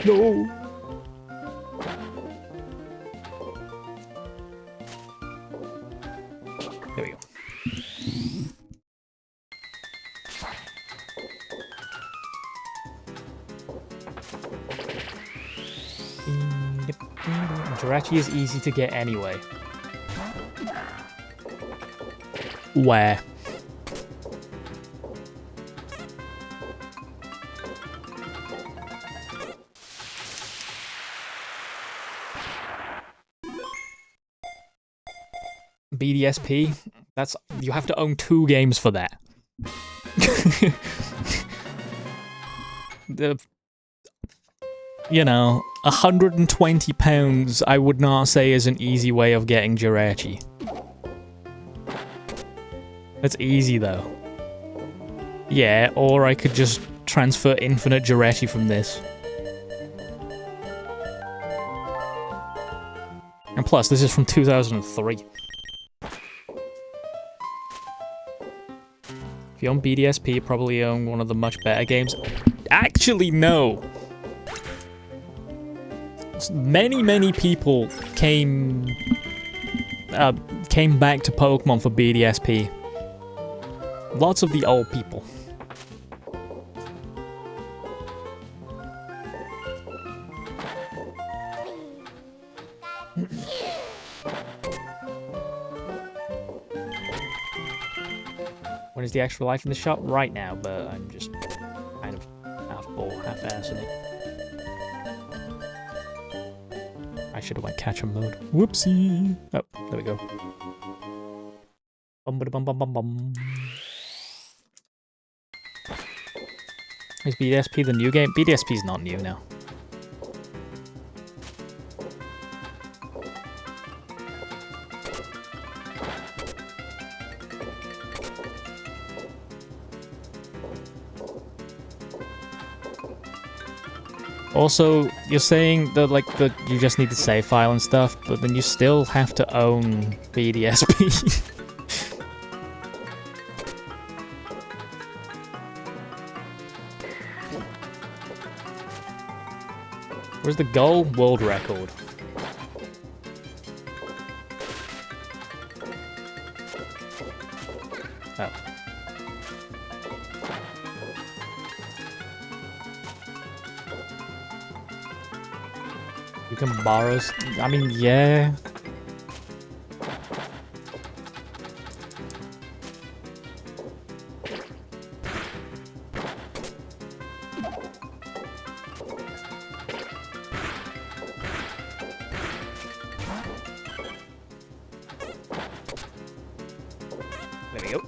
No! There we go. Jirachi is easy to get anyway. Where? BDSP? That's... you have to own 2 games for that. You know, £120 I would not say is an easy way of getting Jirachi. That's easy, though. Yeah, or I could just transfer infinite Duretti from this. And plus, this is from 2003. If you own BDSP, you probably own one of the much better games. Actually, no! Many people came back to Pokemon for BDSP. Lots of the old people. When is the extra life in the shop? Right now, but I'm just kind of half-assing it. I should have went catcher mode. Whoopsie! Oh, there we go. Bum-ba-da-bum-bum-bum-bum. Is BDSP the new game? BDSP is not new now. Also, you're saying that that you just need the save file and stuff, but then you still have to own BDSP. Where's the goal? World record. Oh. You can borrow... I mean, yeah. There we go.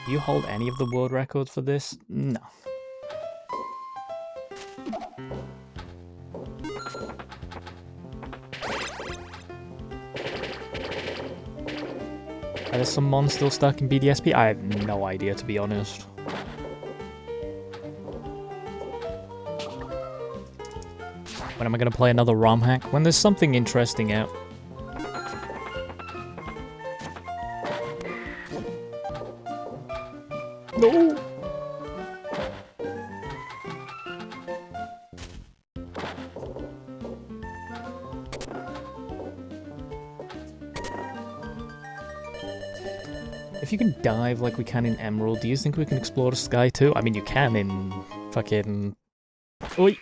Do you hold any of the world records for this? No. Are there some mons still stuck in BDSP? I have no idea, to be honest. When am I going to play another ROM hack? When there's something interesting out. No! If you can dive like we can in Emerald, do you think we can explore the sky too? I mean, you can in fucking... Oi!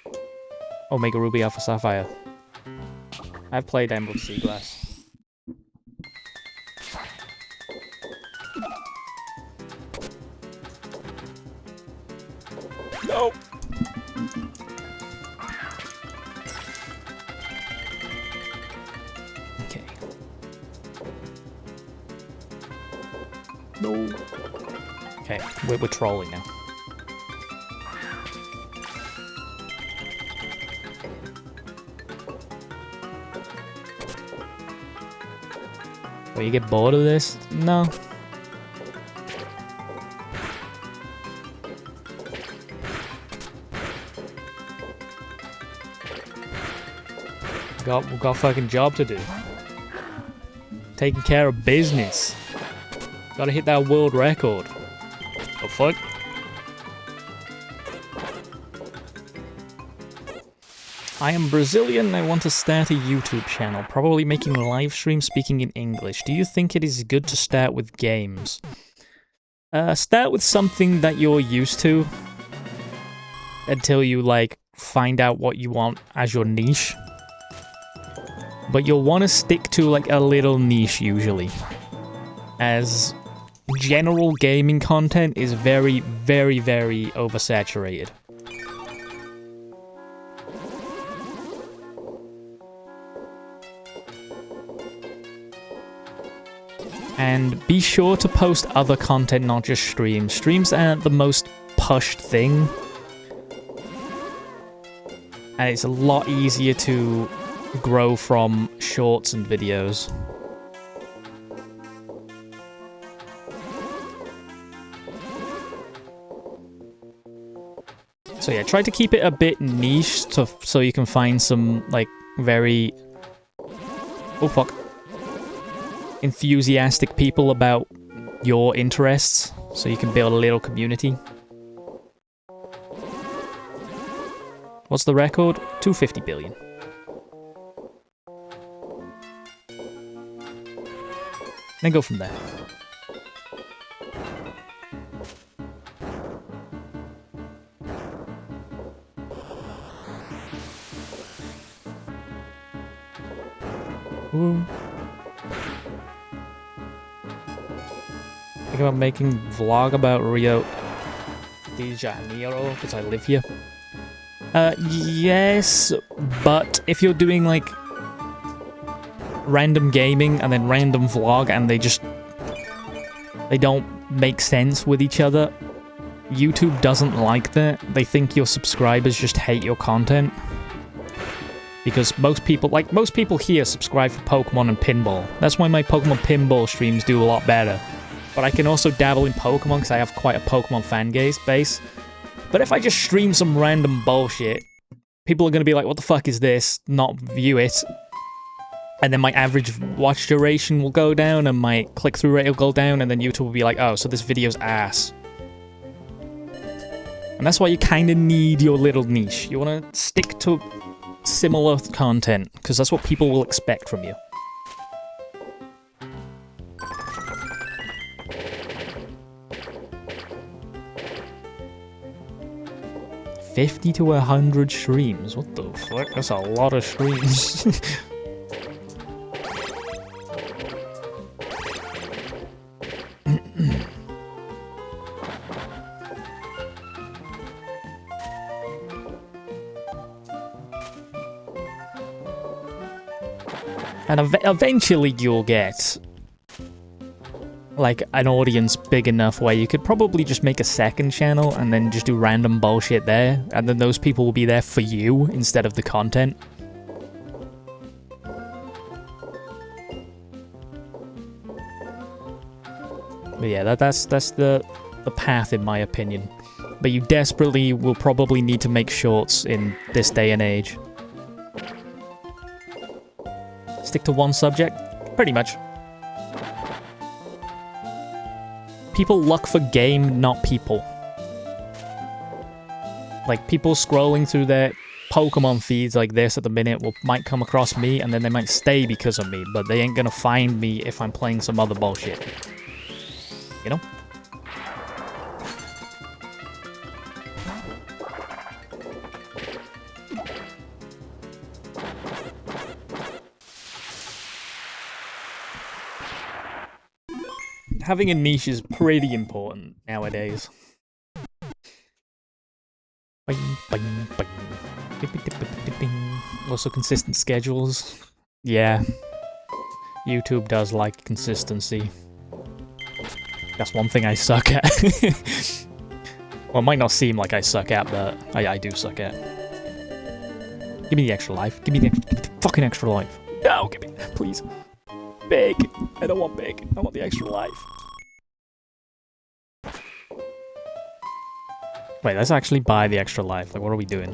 Omega Ruby Alpha Sapphire. I've played Emerald Sea Glass. No! Okay. No. Okay, we're trolling now. Will you get bored of this? No. We've got a fucking job to do. Taking care of business. Gotta hit that world record. Oh fuck. I am Brazilian and I want to start a YouTube channel, probably making live streams speaking in English. Do you think it is good to start with games? Start with something that you're used to until you, like, find out what you want as your niche. But you'll want to stick to, like, a little niche, usually. As general gaming content is very, very, very oversaturated. And be sure to post other content, not just streams. Streams aren't the most pushed thing. And it's a lot easier to grow from shorts and videos. So yeah, try to keep it a bit niche so you can find some, like, very... oh fuck. Enthusiastic people about your interests, so you can build a little community. What's the record? 250 billion. Then go from there. Ooh. Think about making vlog about Rio de Janeiro because I live here. Yes, but if you're doing like random gaming and then random vlog and they don't make sense with each other, YouTube doesn't like that. They think your subscribers just hate your content. Because most people here subscribe for Pokemon and Pinball. That's why my Pokemon Pinball streams do a lot better. But I can also dabble in Pokemon because I have quite a Pokemon fan base. But if I just stream some random bullshit, people are going to be like, what the fuck is this? Not view it. And then my average watch duration will go down and my click-through rate will go down and then YouTube will be like, oh, so this video's ass. And that's why you kind of need your little niche. You want to stick to similar content, because that's what people will expect from you. $50 to 100 streams. What the fuck? That's a lot of streams. And eventually you'll get, like, an audience big enough where you could probably just make a second channel and then just do random bullshit there, and then those people will be there for you instead of the content. But yeah, that's the path in my opinion. But you desperately will probably need to make shorts in this day and age. Stick to one subject? Pretty much. People look for game, not people. Like, people scrolling through their Pokemon feeds like this at the minute might come across me, and then they might stay because of me, but they ain't gonna find me if I'm playing some other bullshit. You know? Having a niche is pretty important nowadays. Also consistent schedules. Yeah. YouTube does like consistency. That's one thing I suck at. Well, it might not seem like I suck at, but I do suck at. Give me the extra life. Give me the fucking extra life. No, give me, please. Big. I don't want big. I want the extra life. Wait, let's actually buy the extra life. Like, what are we doing?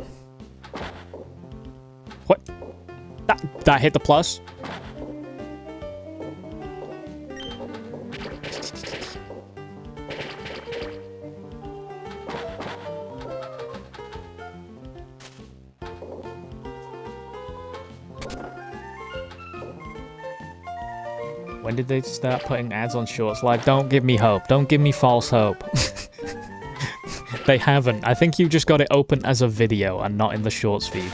What? That hit the plus? When did they start putting ads on Shorts Live? Don't give me hope. Don't give me false hope. They haven't. I think you just got it open as a video and not in the Shorts feed.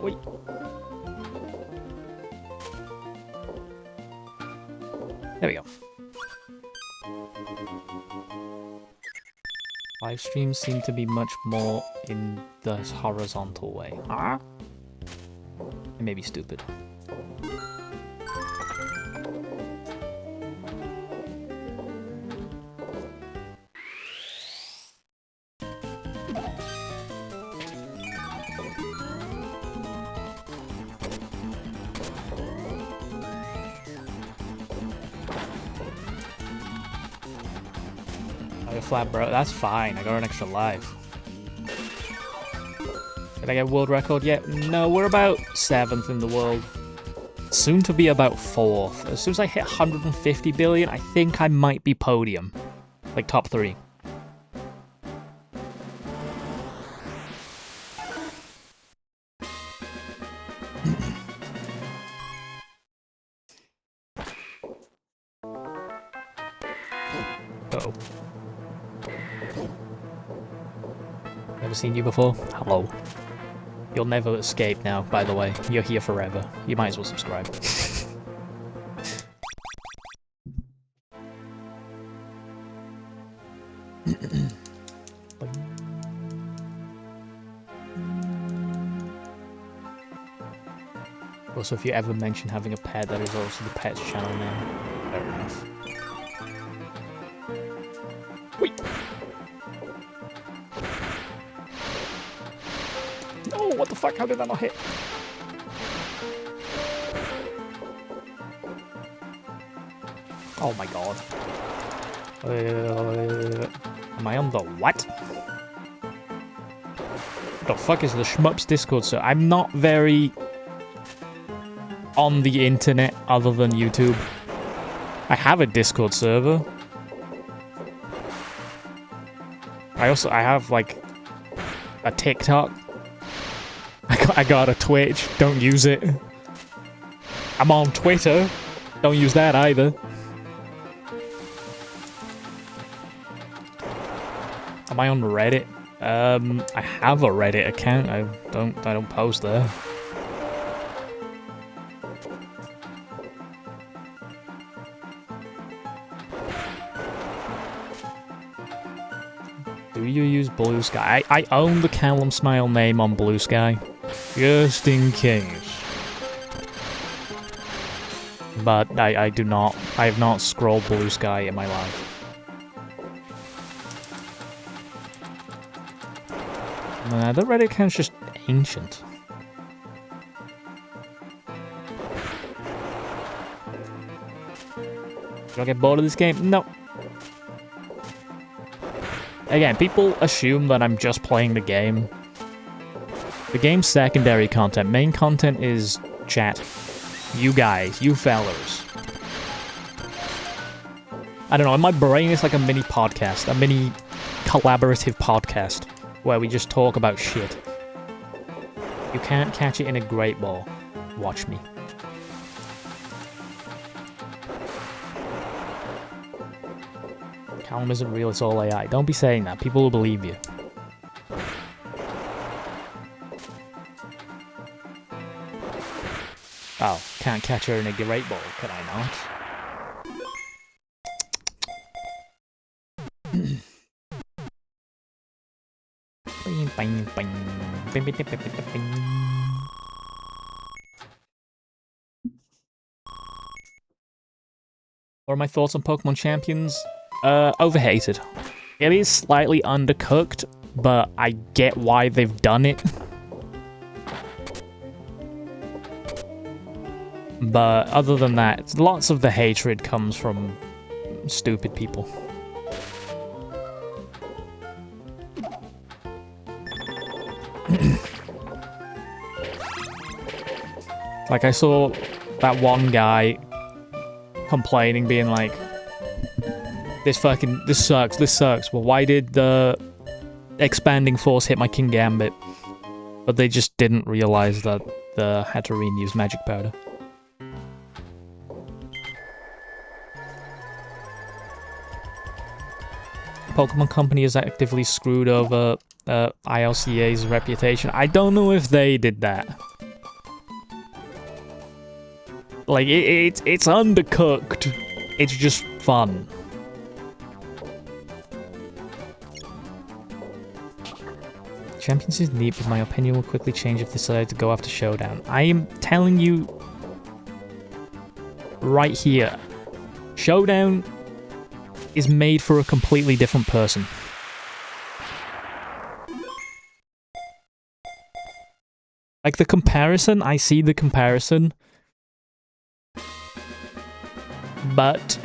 Wait. There we go. Live streams seem to be much more in the horizontal way. Huh? It may be stupid. Flat, bro. That's fine. I got an extra life. Did I get world record yet? No, we're about 7th in the world. Soon to be about 4th. As soon as I hit 150 billion, I think I might be podium. Like top 3. Uh-oh. Never seen you before? Hello. You'll never escape now, by the way. You're here forever. You might as well subscribe. Also, if you ever mention having a pet, that is also the pets channel now. Fair enough. Wait! No, what the fuck? How did that not hit? Oh my god. Am I on the what? What the fuck is the Shmups Discord? So I'm not very on the internet other than YouTube. I have a Discord server. I have like a TikTok. I got a Twitch. Don't use it. I'm on Twitter. Don't use that either. Am I on Reddit? I have a Reddit account. I don't post there. Do you use Blue Sky? I own the Callum Smile name on Blue Sky. Just in case. But I do not. I have not scrolled Blue Sky in my life. Nah, the Reddit account's just ancient. Do I get bored of this game? No. Again, people assume that I'm just playing the game. The game's secondary content. Main content is chat. You guys, you fellas. I don't know, in my brain it's like a mini podcast, a mini collaborative podcast, where we just talk about shit. You can't catch it in a great ball. Watch me. Callum isn't real, it's all AI. Don't be saying that. People will believe you. Oh, can't catch her in a great ball, can I not? What are my thoughts on Pokemon Champions? Overhated. It is slightly undercooked, but I get why they've done it. But other than that, lots of the hatred comes from stupid people. Like, I saw that one guy complaining, being like, this sucks. Well, why did the expanding force hit my King Gambit? But they just didn't realize that the Hatterene used magic powder. Pokemon Company has actively screwed over ILCA's reputation. I don't know if they did that. Like, it's undercooked. It's just fun. Champions is neat, but my opinion will quickly change if they decide to go after Showdown. I am telling you right here, Showdown is made for a completely different person. Like, the comparison, I see the comparison, but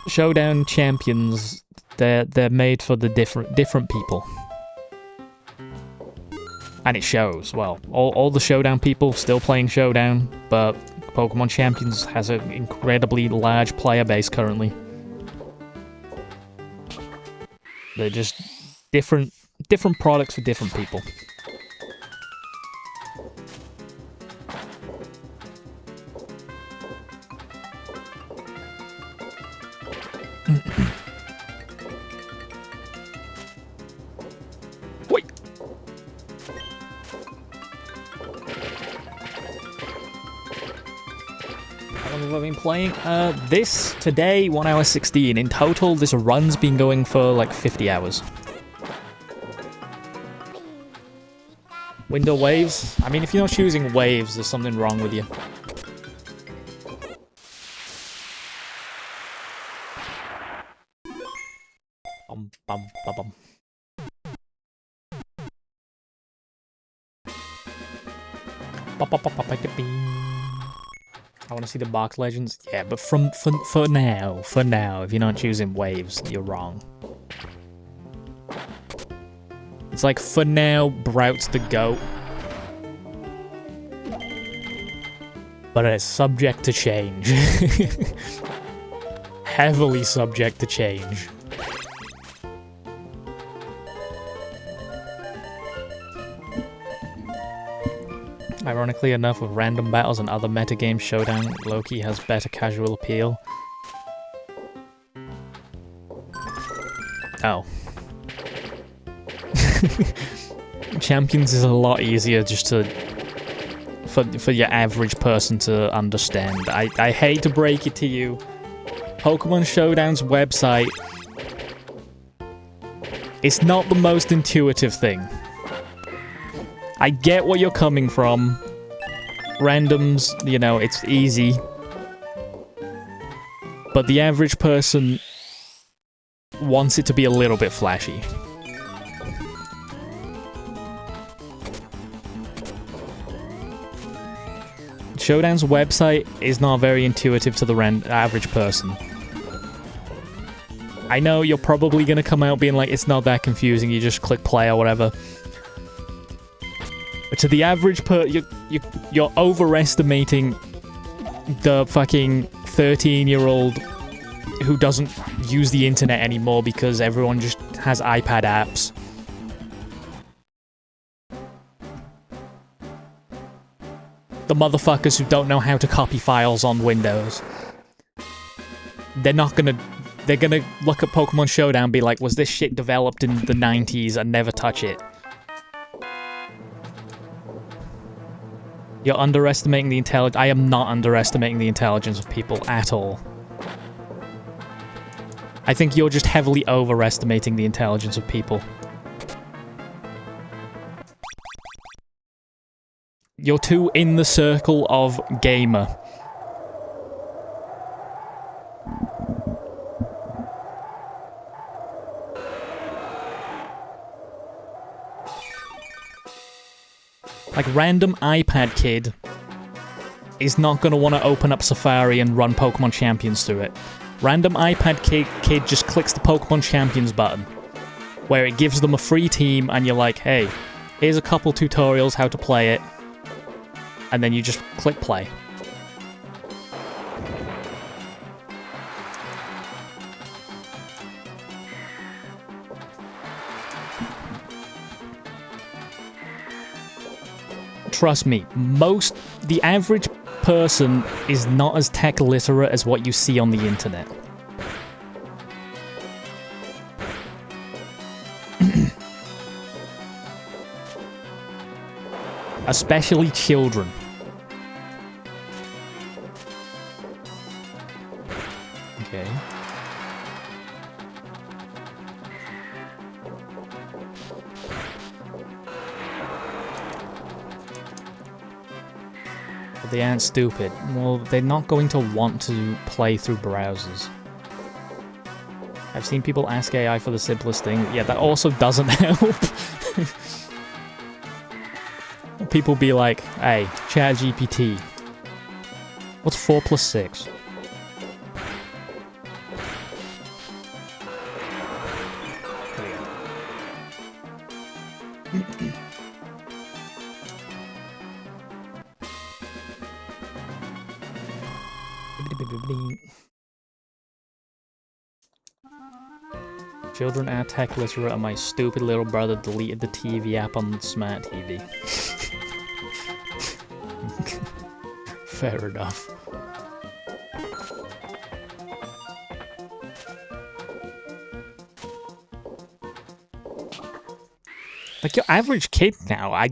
Showdown Champions, they're made for the different people. And it shows. Well, all the Showdown people still playing Showdown, but Pokemon Champions has an incredibly large player base currently. They're just different products for different people. Wait. How long have I been playing? This today 1 hour 16. In total, this run's been going for like 50 hours. Window waves? I mean, if you're not choosing waves, there's something wrong with you. Bum, bum, bum, bum. I want to see the box legends. Yeah, but for now, if you're not choosing waves, you're wrong. It's like, for now, Brout's the GOAT. But it's subject to change. Heavily subject to change. Ironically enough, with random battles and other metagame, Showdown Loki has better casual appeal. Oh. Champions is a lot easier just to... for your average person to understand. I hate to break it to you. Pokemon Showdown's website... it's not the most intuitive thing. I get what you're coming from. Randoms, you know, it's easy. But the average person wants it to be a little bit flashy. Showdown's website is not very intuitive to the average person. I know you're probably gonna come out being like, it's not that confusing, you just click play or whatever. But to the average you're overestimating the fucking 13-year-old who doesn't use the internet anymore because everyone just has iPad apps. The motherfuckers who don't know how to copy files on Windows. They're gonna look at Pokemon Showdown and be like, was this shit developed in the 90s and never touch it? You're underestimating the intelligence. I am not underestimating the intelligence of people at all. I think you're just heavily overestimating the intelligence of people. You're too in the circle of gamer. Like, random iPad kid is not going to want to open up Safari and run Pokemon Champions through it. Random iPad kid just clicks the Pokemon Champions button, where it gives them a free team, and you're like, hey, here's a couple tutorials how to play it, and then you just click play. Trust me, the average person is not as tech literate as what you see on the internet. Especially children. Okay. But they aren't stupid. Well, they're not going to want to play through browsers. I've seen people ask AI for the simplest thing. Yeah, that also doesn't help. People be like, hey, ChatGPT, what's 4 plus 6? Children are tech literate and my stupid little brother deleted the TV app on the smart TV. Fair enough. Like your average kid now,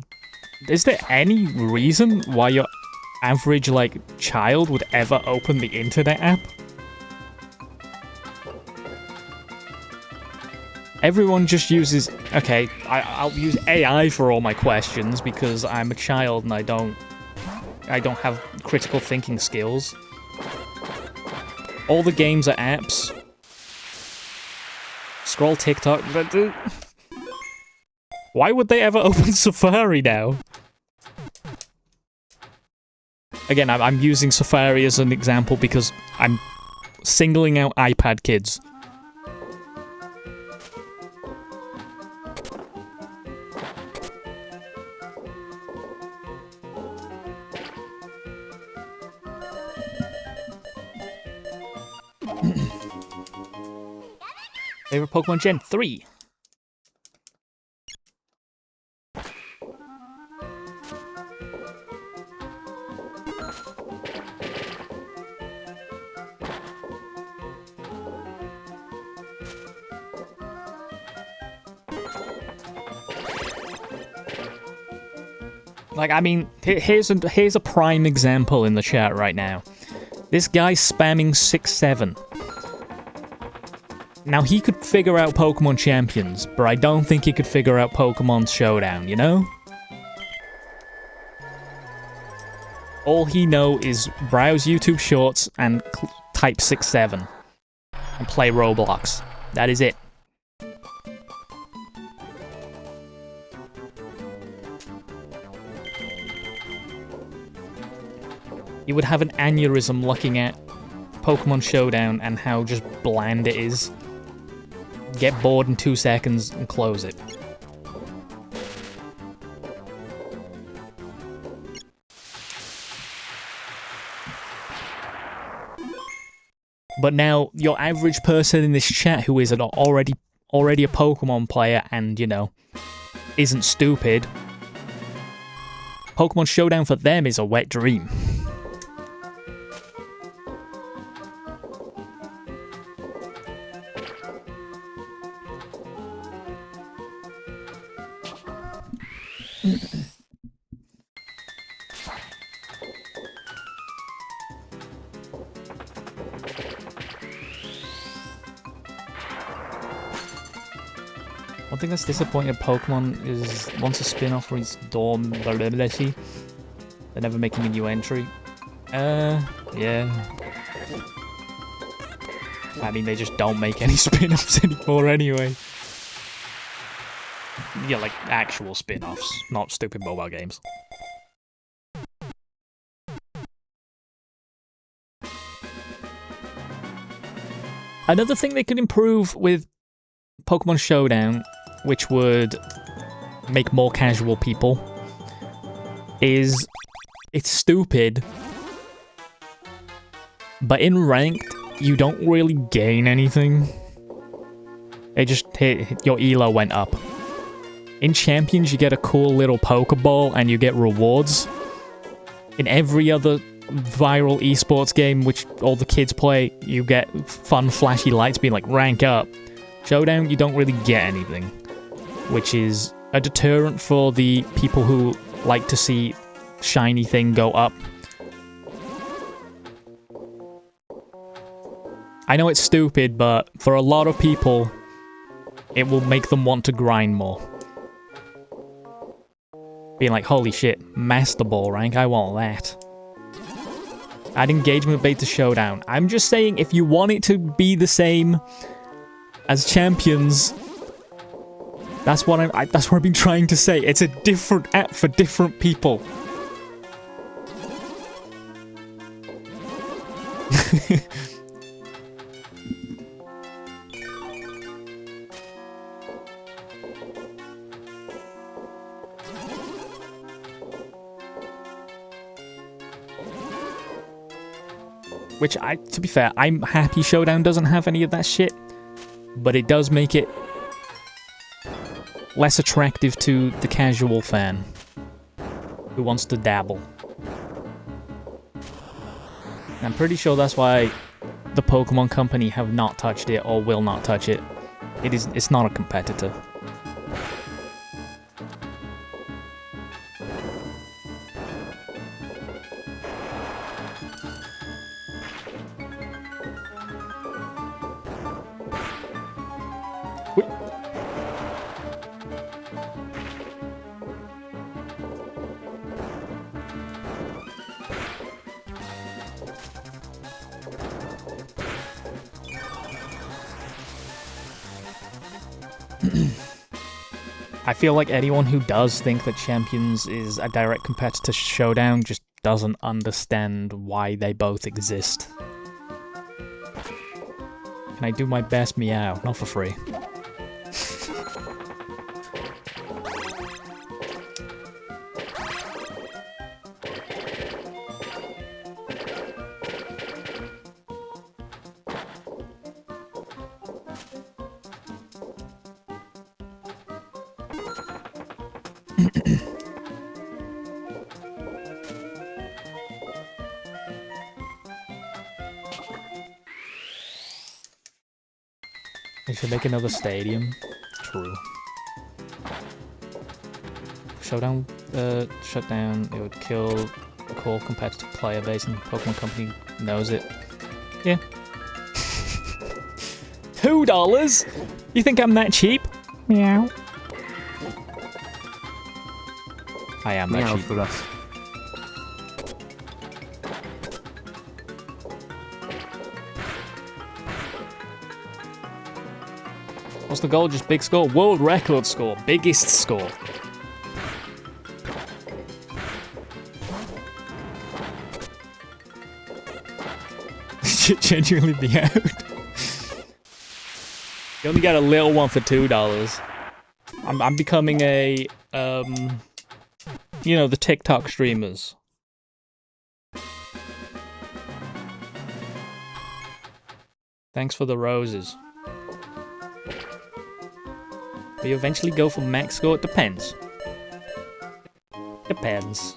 is there any reason why your average, like, child would ever open the internet app? Everyone just uses... Okay, I'll use AI for all my questions because I'm a child and I don't have critical thinking skills. All the games are apps. Scroll TikTok. Why would they ever open Safari now? Again, I'm using Safari as an example because I'm singling out iPad kids. Favorite Pokemon Gen 3? Like, I mean, here's a prime example in the chat right now. This guy's spamming 6-7. Now, he could figure out Pokemon Champions, but I don't think he could figure out Pokemon Showdown, you know? All he know is browse YouTube Shorts and type 6-7. And play Roblox. That is it. You would have an aneurysm looking at Pokemon Showdown and how just bland it is. Get bored in 2 seconds and close it. But now, your average person in this chat who is already a Pokemon player and, you know, isn't stupid, Pokemon Showdown for them is a wet dream. One thing that's disappointing at Pokemon is once a spin-off reaches dormability, they're never making a new entry. Yeah. I mean, they just don't make any spin-offs anymore anyway. Yeah, like actual spin-offs, not stupid mobile games. Another thing they could improve with Pokemon Showdown, which would make more casual people, is it's stupid, but in ranked, you don't really gain anything. It just your elo went up. In Champions, you get a cool little Pokeball and you get rewards. In every other viral esports game, which all the kids play, you get fun, flashy lights being like, rank up. Showdown, you don't really get anything, which is a deterrent for the people who like to see shiny thing go up. I know it's stupid, but for a lot of people, it will make them want to grind more. Being like, holy shit, Master Ball rank, I want that. Add engagement bait to Showdown. I'm just saying, if you want it to be the same as Champions, that's what that's what I've been trying to say. It's a different app for different people. Which, to be fair, I'm happy Showdown doesn't have any of that shit, but it does make it less attractive to the casual fan who wants to dabble. I'm pretty sure that's why the Pokemon Company have not touched it or will not touch it. It's not a competitor. I feel like anyone who does think that Champions is a direct competitor to Showdown just doesn't understand why they both exist. Can I do my best meow? Not for free. They should make another stadium. True. Showdown, shut down, it would kill the core competitive player base and Pokemon Company knows it. Yeah. $2? You think I'm that cheap? Meow. I am that cheap. For us. What's the goal? Just big score? World record score. Biggest score. Genuinely be out. You only got a little one for $2. I'm becoming a, you know, the TikTok streamers. Thanks for the roses. Will you eventually go for max score? It depends. Depends.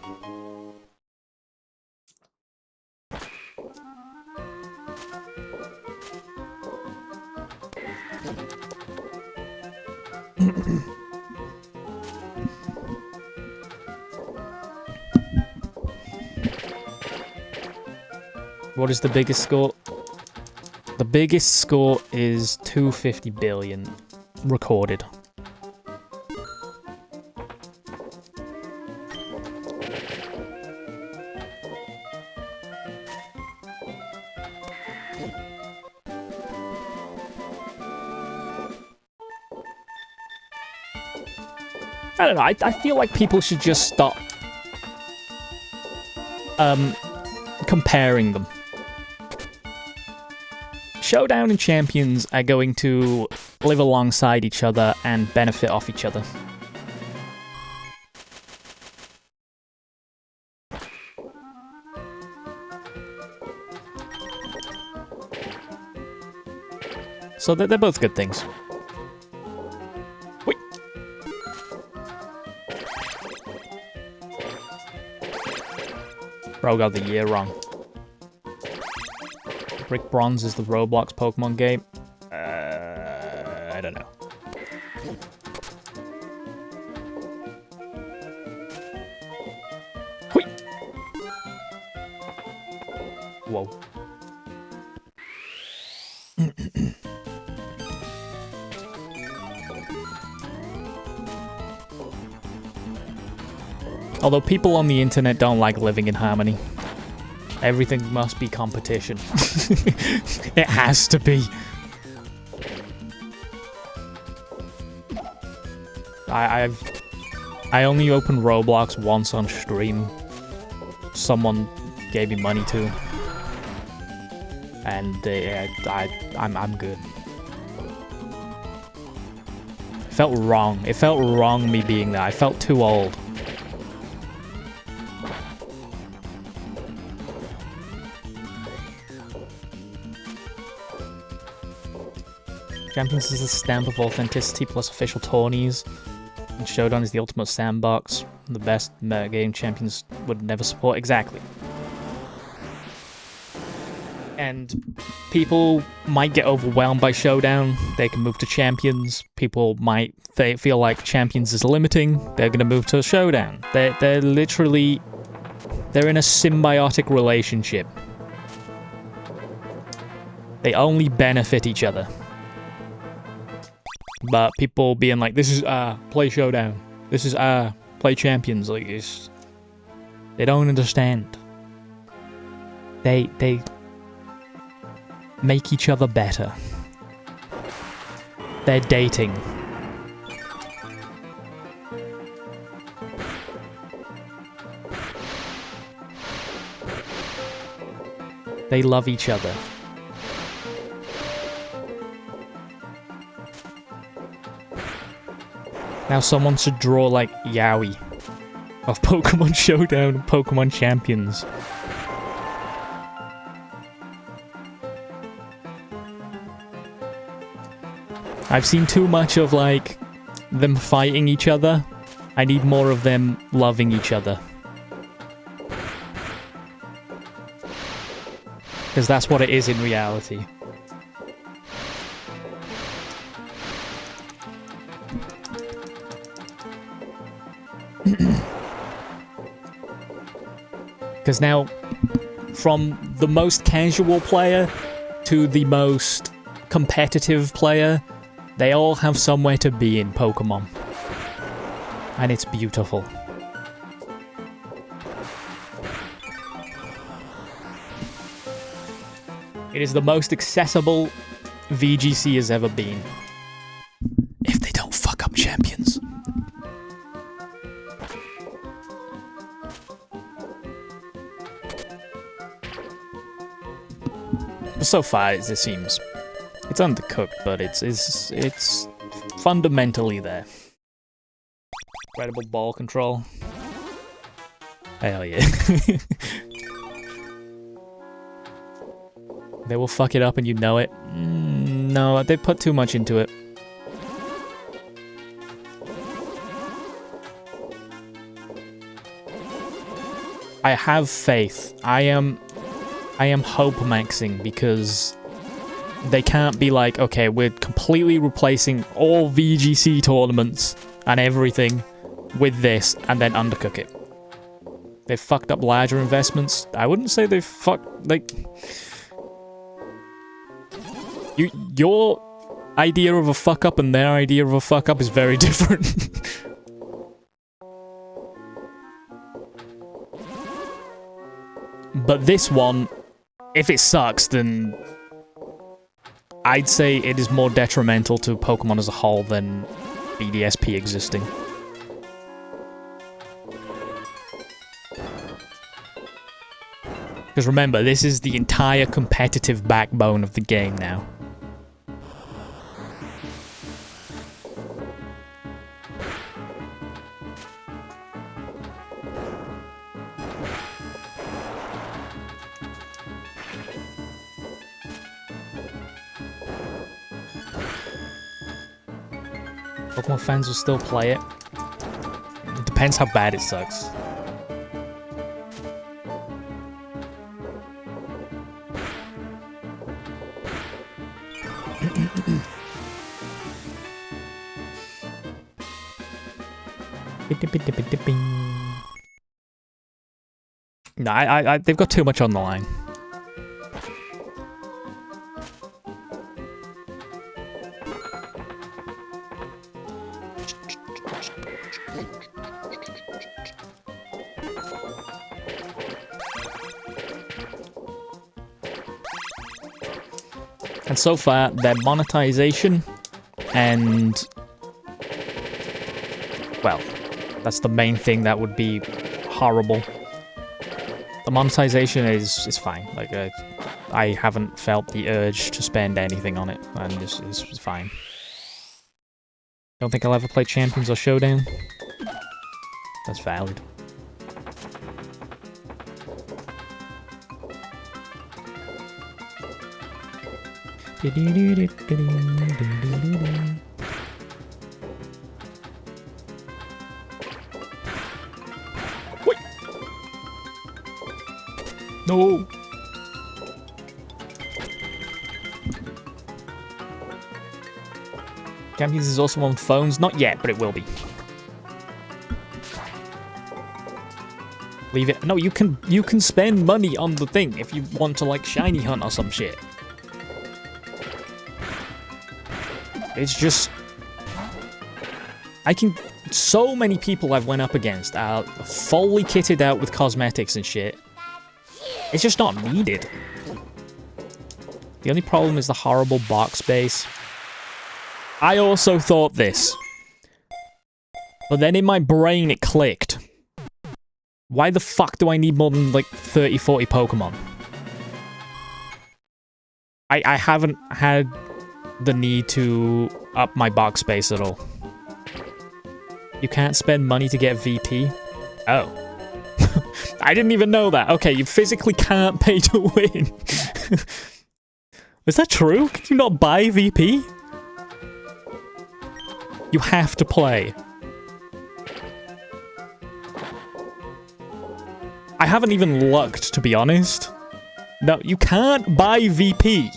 What is the biggest score? The biggest score is 250 billion recorded. I don't know, I feel like people should just stop comparing them. Showdown and Champions are going to live alongside each other and benefit off each other. So they're both good things. Wait. Bro got the year wrong. Brick Bronze is the Roblox Pokemon game. I don't know. Hui! Whoa. Although people on the internet don't like living in harmony. Everything must be competition. It has to be. I only opened Roblox once on stream. Someone gave me money to, and I'm good. It felt wrong. It felt wrong me being there. I felt too old. Champions is a stamp of authenticity plus official tourneys. And Showdown is the ultimate sandbox. The best metagame champions would never support. Exactly. And people might get overwhelmed by Showdown. They can move to Champions. People might feel like Champions is limiting. They're going to move to Showdown. They're literally... They're in a symbiotic relationship. They only benefit each other. But people being like, this is play Showdown. This is play Champions. Like, it's... They don't understand. They make each other better. They're dating. They love each other. Now someone should draw like Yaoi of Pokemon Showdown and Pokemon Champions. I've seen too much of like them fighting each other. I need more of them loving each other. Because that's what it is in reality. Because now, from the most casual player to the most competitive player, they all have somewhere to be in Pokemon. And it's beautiful. It is the most accessible VGC has ever been. If they don't fuck up Champions. So far, it seems. It's undercooked, but it's fundamentally there. Incredible ball control. Hell yeah. They will fuck it up and you know it. No, they put too much into it. I have faith. I am hope maxing because they can't be like, okay, we're completely replacing all VGC tournaments and everything with this and then undercook it. They've fucked up larger investments. I wouldn't say they've fucked, like... Your idea of a fuck up and their idea of a fuck up is very different. But this one, if it sucks, then I'd say it is more detrimental to Pokemon as a whole than BDSP existing. Because remember, this is the entire competitive backbone of the game now. Pokemon fans will still play it. It depends how bad it sucks. No, they've got too much on the line. And so far, their monetization and... well, that's the main thing that would be horrible. The monetization is fine. Like, I haven't felt the urge to spend anything on it, and this is fine. Don't think I'll ever play Champions or Showdown. That's valid. Wait. No. Champions is also on phones. Not yet, but it will be. Leave it. No, you can spend money on the thing if you want to, like, shiny hunt or some shit. It's just... so many people I've went up against are fully kitted out with cosmetics and shit. It's just not needed. The only problem is the horrible box space. I also thought this. But then in my brain it clicked. Why the fuck do I need more than, like, 30, 40 Pokemon? I haven't had the need to up my box space at all. You can't spend money to get VP? Oh. I didn't even know that. Okay, you physically can't pay to win. Is that true? Can you not buy VP? You have to play. I haven't even looked, to be honest. No, you can't buy VP.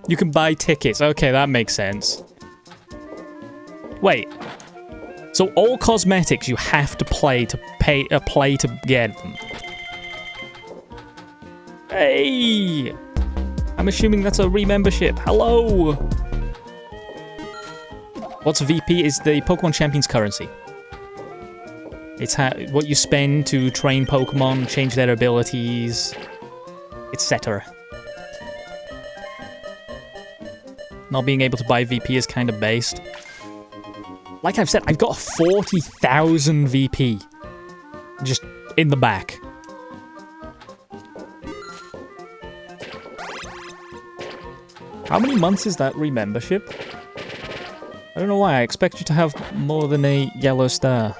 You can buy tickets. Okay, that makes sense. Wait. So all cosmetics you have to play to play to get them. Hey! I'm assuming that's a re-membership. Hello! What's VP is the Pokemon Champions currency. It's what you spend to train Pokemon, change their abilities, etc. Not being able to buy VP is kind of based. Like I've said, I've got 40,000 VP. Just in the back. How many months is that re-membership? I don't know why, I expect you to have more than a yellow star.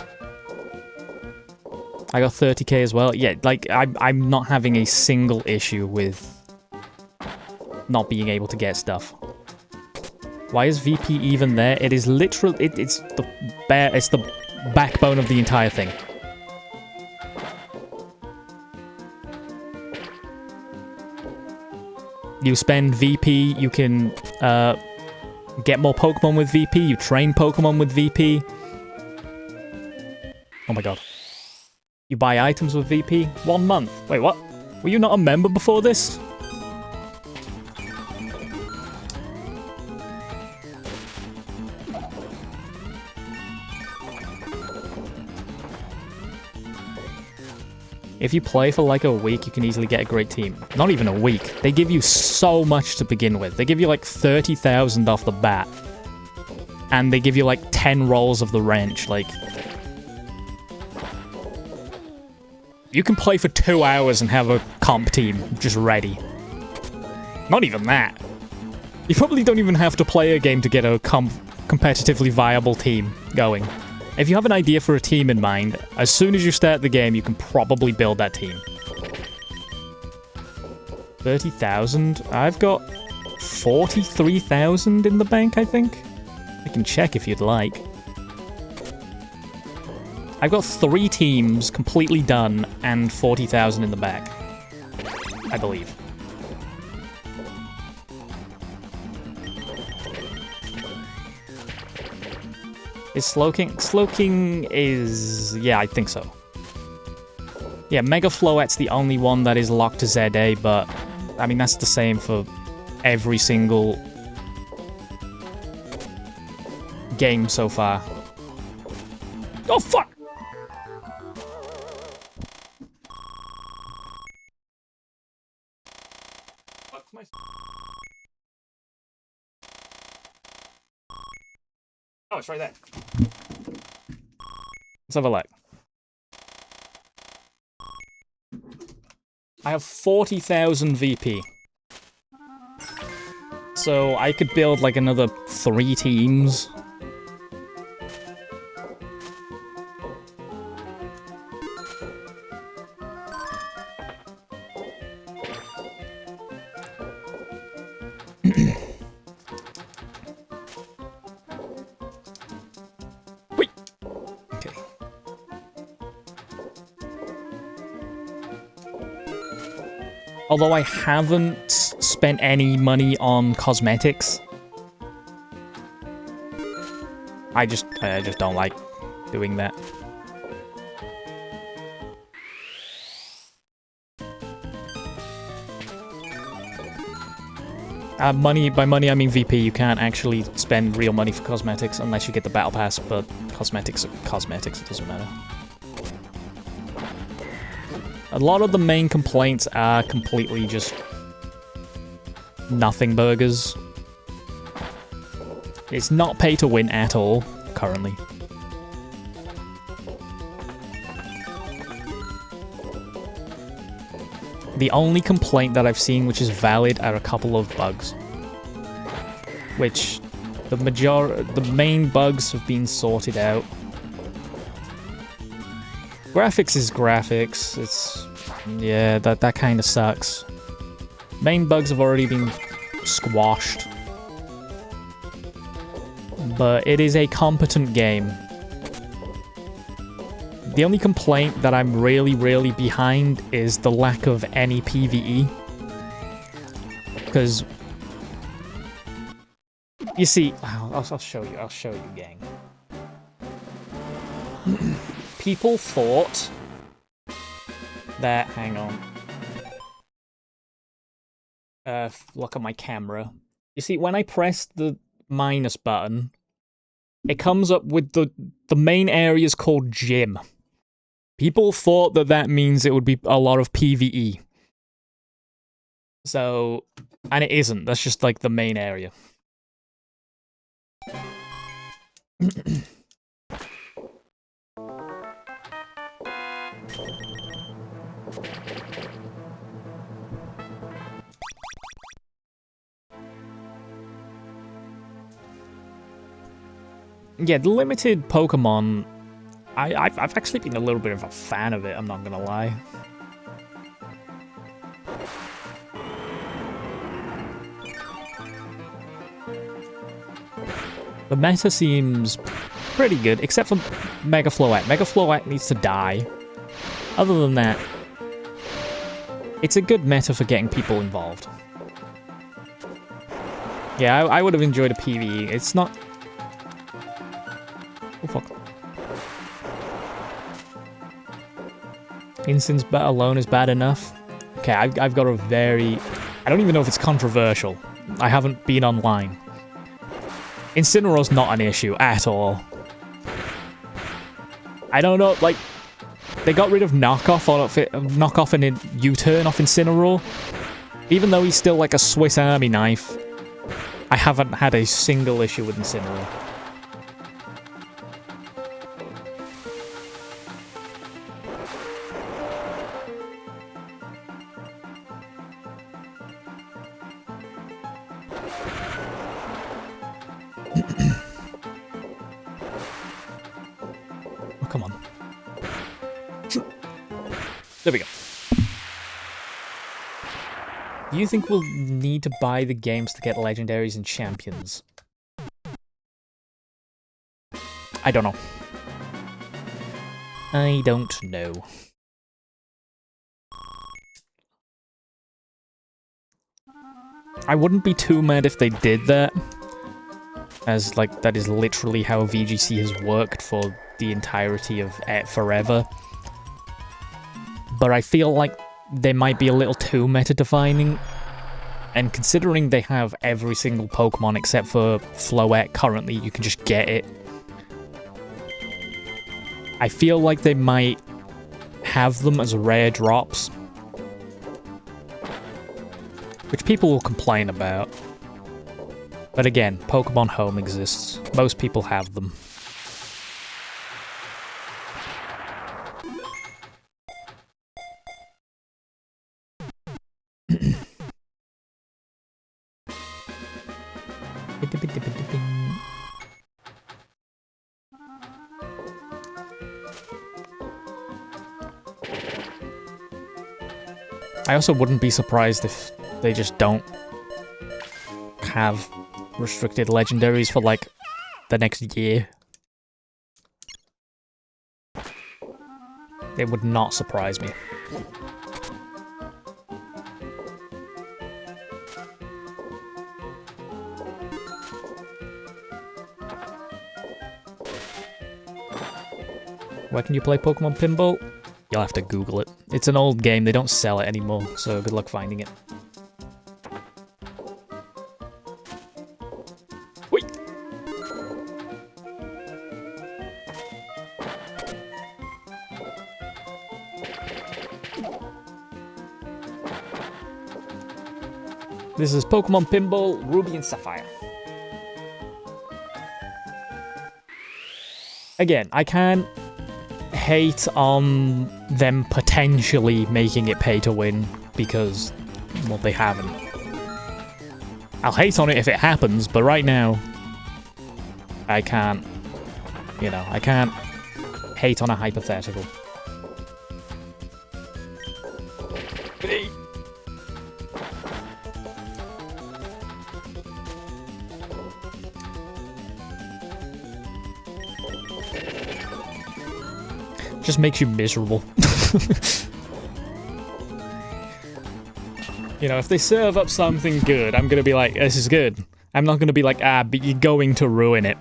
I got 30k as well. Yeah, like, I'm not having a single issue with not being able to get stuff. Why is VP even there? It is literally... It's the backbone of the entire thing. You spend VP, you can get more Pokemon with VP, you train Pokemon with VP. Oh my god. You buy items with VP? 1 month. Wait, what? Were you not a member before this? If you play for like a week, you can easily get a great team. Not even a week. They give you so much to begin with. They give you like 30,000 off the bat. And they give you like 10 rolls of the wrench. Like, you can play for 2 hours and have a comp team just ready. Not even that. You probably don't even have to play a game to get a competitively viable team going. If you have an idea for a team in mind, as soon as you start the game, you can probably build that team. 30,000? I've got 43,000 in the bank, I think. I can check if you'd like. I've got 3 teams completely done and 40,000 in the back. I believe. Is Slowking? Slowking is... yeah, I think so. Yeah, Mega Floette's the only one that is locked to ZA, but... I mean, that's the same for every single game so far. Oh, fuck! Oh, it's right there. Let's have a look. I have 40,000 VP. So I could build like another 3 teams. Wait. Okay. Although I haven't spent any money on cosmetics. I just don't like doing that. By money I mean VP. You can't actually spend real money for cosmetics unless you get the battle pass, but cosmetics are cosmetics, it doesn't matter. A lot of the main complaints are completely just nothing burgers. It's not pay to win at all, currently. The only complaint that I've seen which is valid are a couple of bugs. Which the main bugs have been sorted out. Graphics is graphics. It's yeah, that kind of sucks. Main bugs have already been squashed. But it is a competent game. The only complaint that I'm really behind is the lack of any PvE. Because you see, I'll show you, gang. People thought that, hang on. Look at my camera. You see, when I press the minus button, it comes up with the main area is called Gym. People thought that means it would be a lot of PvE. So, and it isn't. That's just like the main area. Yeah, the limited Pokemon, I've actually been a little bit of a fan of it, I'm not gonna lie. The meta seems pretty good, except for Mega Floette. Mega Floette needs to die. Other than that, it's a good meta for getting people involved. Yeah, I would have enjoyed a PvE. It's not... Oh, fuck. Instance alone is bad enough. Okay, I've got a very... I don't even know if it's controversial. I haven't been online. Incineroar's not an issue at all. I don't know, like... They got rid of knockoff and a U-turn off Incineroar. Even though he's still like a Swiss Army knife, I haven't had a single issue with Incineroar. Oh, come on. There we go. Do you think we'll need to buy the games to get legendaries and champions? I don't know. I don't know. I wouldn't be too mad if they did that, as like that is literally how VGC has worked for the entirety of forever. But I feel like they might be a little too meta-defining, and considering they have every single Pokemon except for Floette currently, you can just get it. I feel like they might have them as rare drops. which people will complain about. But again, Pokemon Home exists. Most people have them. I also wouldn't be surprised if they just don't have restricted legendaries for like the next year. It would not surprise me. Where can you play Pokemon Pinball? You'll have to Google it. It's an old game, they don't sell it anymore, so good luck finding it. Whee! This is Pokemon Pinball Ruby and Sapphire. Again, I can't hate on them potentially making it pay to win because, well, they haven't. I'll hate on it if it happens, but right now, I can't, you know, I can't hate on a hypothetical. Just makes you miserable. You know, if they serve up something good, I'm gonna be like, this is good. I'm not gonna be like, ah, but you're going to ruin it.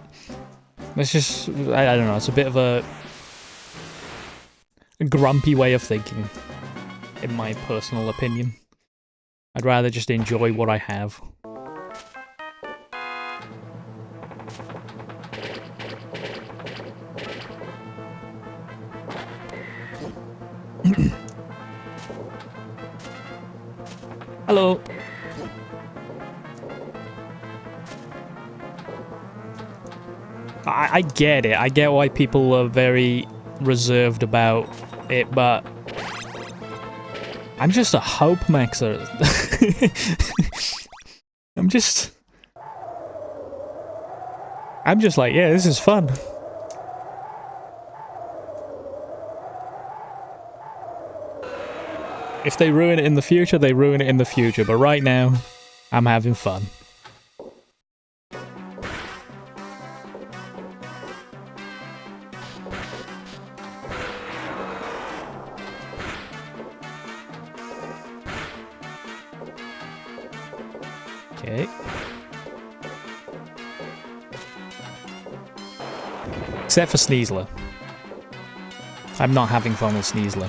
It's just, I don't know, it's a bit of a grumpy way of thinking, in my personal opinion. I'd rather just enjoy what I have. Hello. I get it. I get why people are very reserved about it, but I'm just a hope maxer. I'm just like, yeah, this is fun. If they ruin it in the future, they ruin it in the future. But right now, I'm having fun. Okay. Except for Sneasler. I'm not having fun with Sneasler.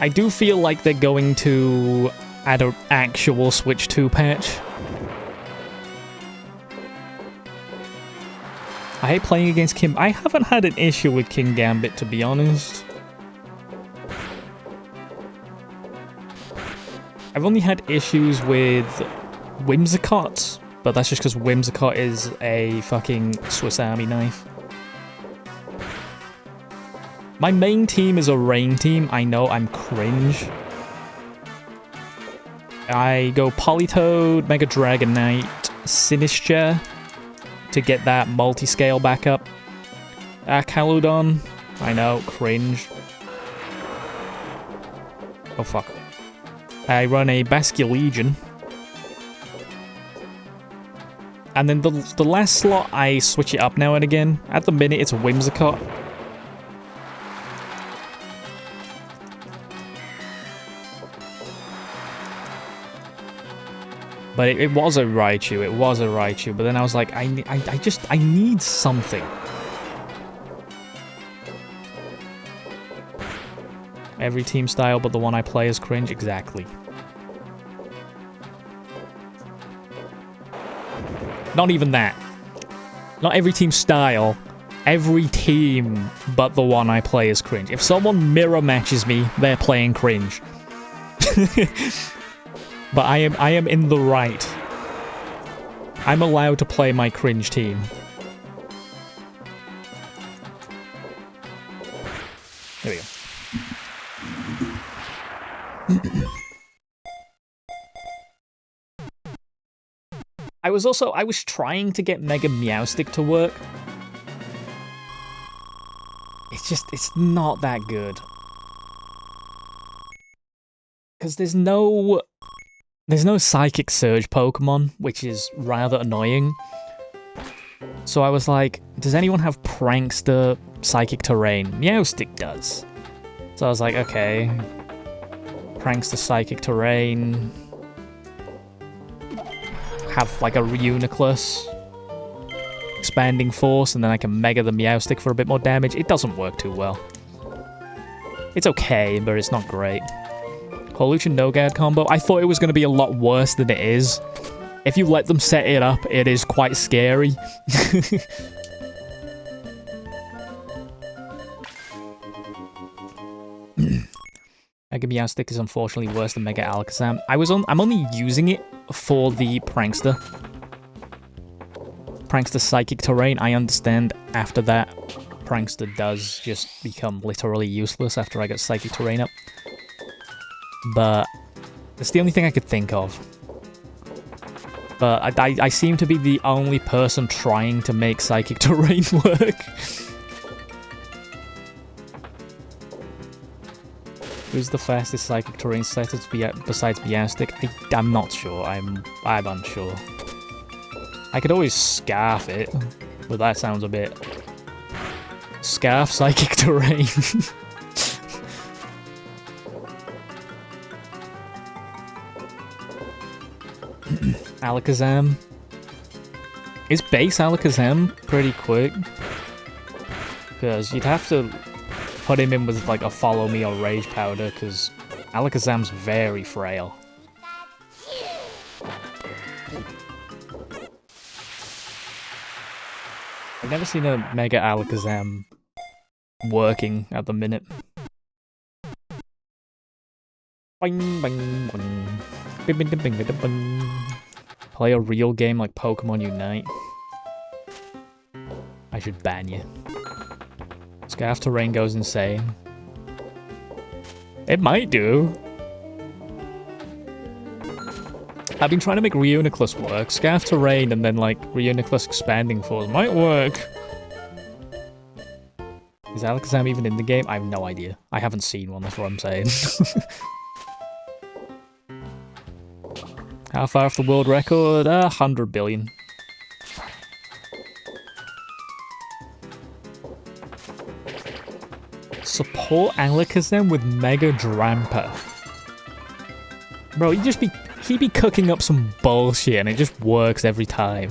I do feel like they're going to add an actual Switch 2 patch. I hate playing against Kim. I haven't had an issue with King Gambit, to be honest. I've only had issues with Whimsicott, but that's just because Whimsicott is a fucking Swiss Army knife. My main team is a rain team. I know, I'm cringe. I go Politoed, Mega Dragonite, Sinistra to get that multi-scale back up. Caludon, I know, cringe. Oh fuck. I run a Basculegion. And then the last slot, I switch it up now and again. At the minute, it's a Whimsicott. But it was a Raichu, but then I was like, I need something. Every team style, but the one I play is cringe, exactly. Not even that. Not every team style. Every team but the one I play is cringe. If someone mirror matches me, they're playing cringe. But I am in the right. I'm allowed to play my cringe team. There we go. I was trying to get Mega Meowstick to work. It's not that good. Because there's no Psychic Surge Pokemon, which is rather annoying. So I was like, does anyone have Prankster Psychic Terrain? Meowstick does. So I was like, okay. Prankster Psychic Terrain. Have like a Reuniclus. Expanding Force, and then I can Mega the Meowstick for a bit more damage. It doesn't work too well. It's okay, but it's not great. Holution No-Guard combo. I thought it was going to be a lot worse than it is. If you let them set it up, it is quite scary. Mega Meowstick is unfortunately worse than Mega Alakazam. I'm only using it for the Prankster. Prankster Psychic Terrain. I understand after that, Prankster does just become literally useless after I get Psychic Terrain up. But it's the only thing I could think of. But I seem to be the only person trying to make Psychic Terrain work. Who's the fastest Psychic Terrain setter besides Meowstick? I'm not sure. I'm unsure. I could always Scarf it, but that sounds a bit... Scarf Psychic Terrain. Alakazam. Is base Alakazam pretty quick? Because you'd have to put him in with like a Follow Me or Rage Powder, because Alakazam's very frail. I've never seen a Mega Alakazam working at the minute. Bing, bing, bing. Bing, bing, bing, bing, bing. Play a real game like Pokemon Unite. I should ban you. Scarf Terrain goes insane. It might do. I've been trying to make Reuniclus work. Scarf Terrain and then like Reuniclus Expanding Force might work. Is Alakazam even in the game? I have no idea. I haven't seen one, that's what I'm saying. How far off the world record? 100 billion. Support Alakazam with Mega Drampa. Bro, he'd be cooking up some bullshit and it just works every time.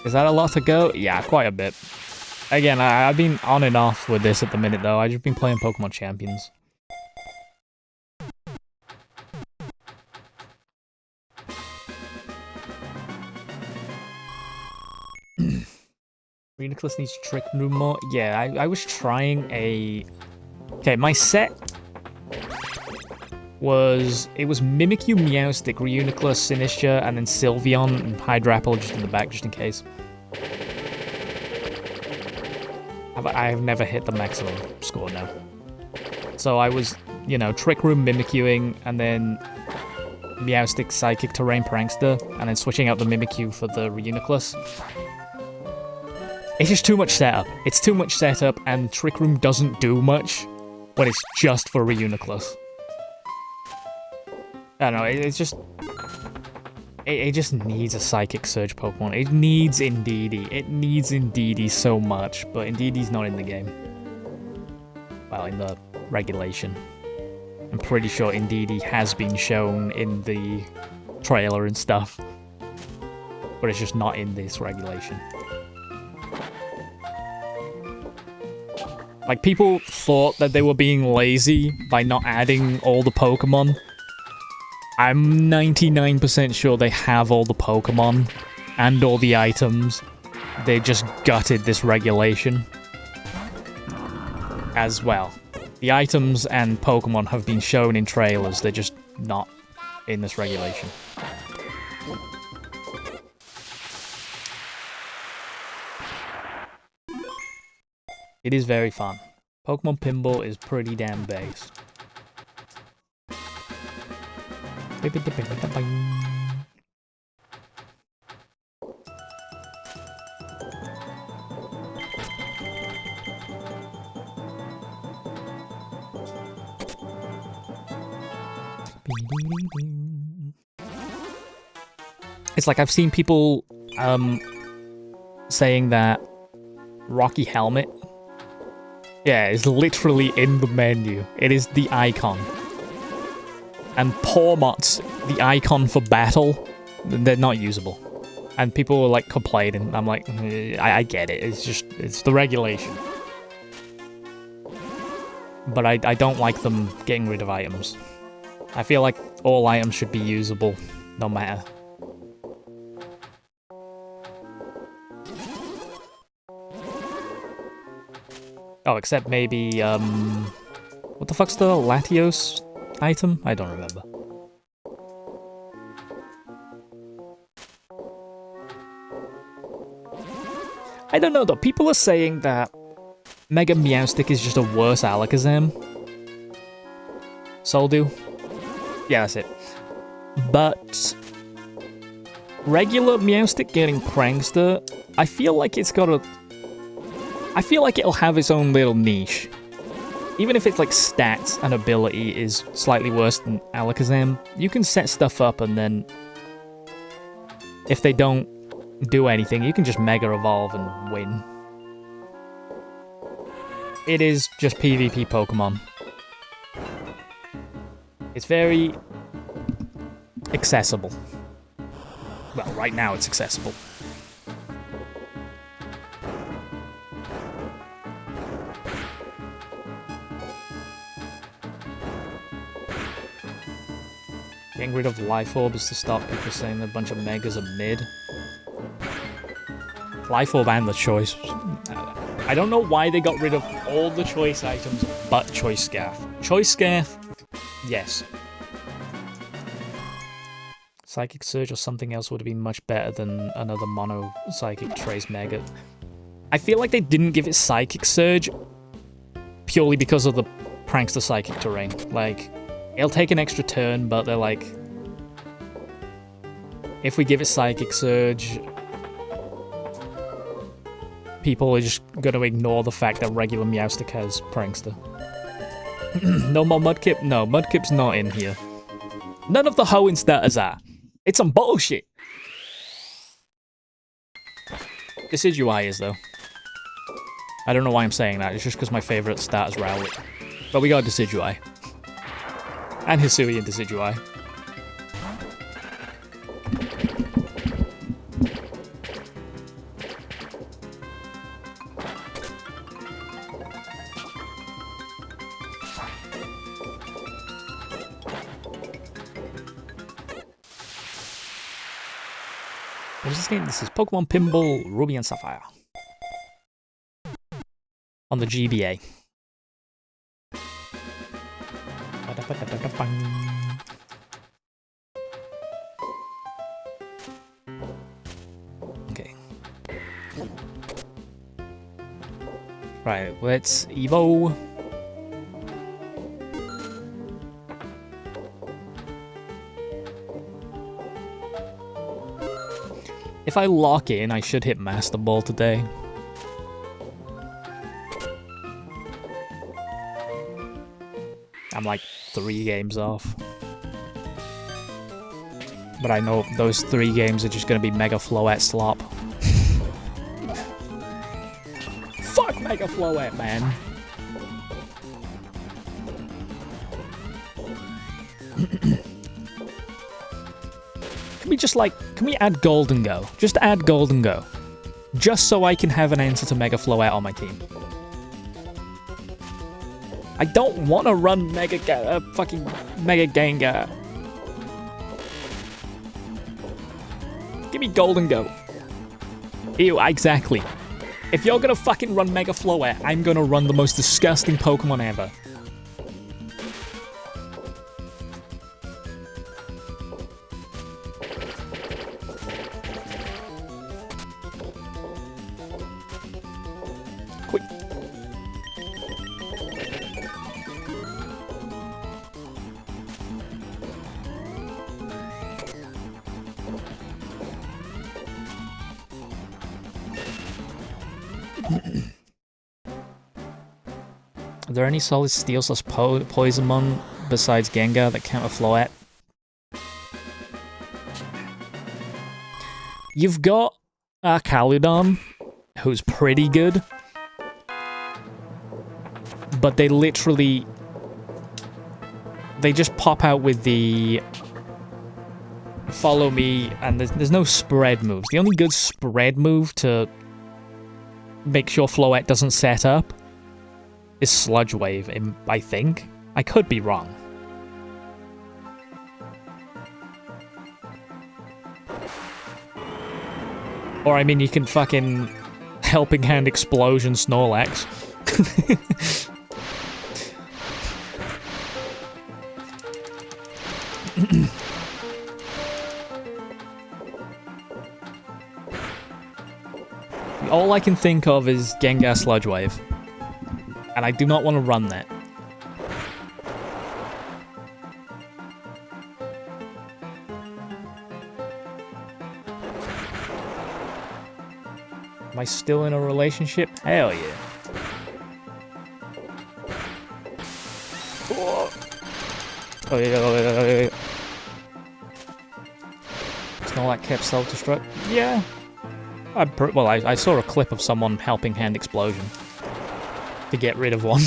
Is that a lot to go? Yeah, quite a bit. Again, I've been on and off with this at the minute though. I've just been playing Pokemon Champions. Reuniclus needs Trick Room more. Yeah, I was trying a... Okay, my set was... It was Mimikyu, Meowstick, Reuniclus, Sinistcha, and then Sylveon and Hydrapple just in the back, just in case. I have never hit the maximum score now. So I was, you know, Trick Room, Mimikyuing, and then Meowstick, Psychic Terrain, Prankster, and then switching out the Mimikyu for the Reuniclus. It's just too much setup. It's too much setup, and Trick Room doesn't do much when it's just for Reuniclus. I don't know, it's just... It just needs a Psychic Surge Pokemon. It needs Indeedee. It needs Indeedee so much, but Indeedee's not in the game. Well, in the regulation. I'm pretty sure Indeedee has been shown in the trailer and stuff. But it's just not in this regulation. Like, people thought that they were being lazy by not adding all the Pokemon. I'm 99% sure they have all the Pokemon and all the items. They just gutted this regulation as well. The items and Pokemon have been shown in trailers, they're just not in this regulation. It is very fun. Pokemon Pinball is pretty damn based. It's like I've seen people saying that Rocky Helmet, yeah, is literally in the menu. It is the icon. And Pawmot's the icon for battle. They're not usable. And people were like complaining. I'm like, I get it. It's the regulation. But I don't like them getting rid of items. I feel like all items should be usable, no matter. Oh, except maybe, what the fuck's the Latios item? I don't remember. I don't know though, people are saying that Mega Meowstic is just a worse Alakazam. Soldew? Yeah, that's it. But regular Meowstic getting Prankster, I feel like it's got a... I feel like it'll have its own little niche. Even if its like stats and ability is slightly worse than Alakazam, you can set stuff up and then if they don't do anything, you can just Mega Evolve and win. It is just PvP Pokemon. It's very accessible. Well, right now it's accessible. Getting rid of Life Orb is to stop people saying a bunch of Megas are mid. Life Orb and the Choice. I don't know why they got rid of all the Choice items but Choice Scarf. Choice Scarf, yes. Psychic Surge or something else would have been much better than another Mono Psychic Trace Mega. I feel like they didn't give it Psychic Surge purely because of the Prankster Psychic terrain. Like, it'll take an extra turn, but they're like, if we give it Psychic Surge, people are just going to ignore the fact that regular Meowstic has Prankster. No more Mudkip? No, Mudkip's not in here. None of the Hoenn starters are. It's some bullshit. Decidueye is, though. I don't know why I'm saying that, it's just because my favourite start is Rowlet. But we got Decidueye. And Hisui and Decidueye. What is this game? This is Pokemon Pinball Ruby and Sapphire. On the GBA. Okay. Right, let's Evo. If I lock in, I should hit Master Ball today. I'm like 3 games off. But I know those 3 games are just gonna be Mega Floette slop. Fuck Mega Floette, man! Can we add Golden Go? Just add Golden Go. Just so I can have an answer to Mega Floette on my team. I don't want to run fucking Mega Gengar. Give me Golden Go. Ew, exactly. If you're gonna fucking run Mega Floette, I'm gonna run the most disgusting Pokemon ever. Quick. Are there any solid steel slash Poisonmon besides Gengar that counter Floette? You've got Archaludon, who's pretty good, but they just pop out with the follow me, and there's no spread moves. The only good spread move to make sure Floette doesn't set up is Sludge Wave, I think. I could be wrong. Or, I mean, you can fucking Helping Hand Explosion Snorlax. All I can think of is Gengar Sludge Wave. And I do not want to run that. Am I still in a relationship? Hell yeah. Oh yeah. Snorlax kept self-destruct? Yeah. I saw a clip of someone Helping Hand Explosion to get rid of one.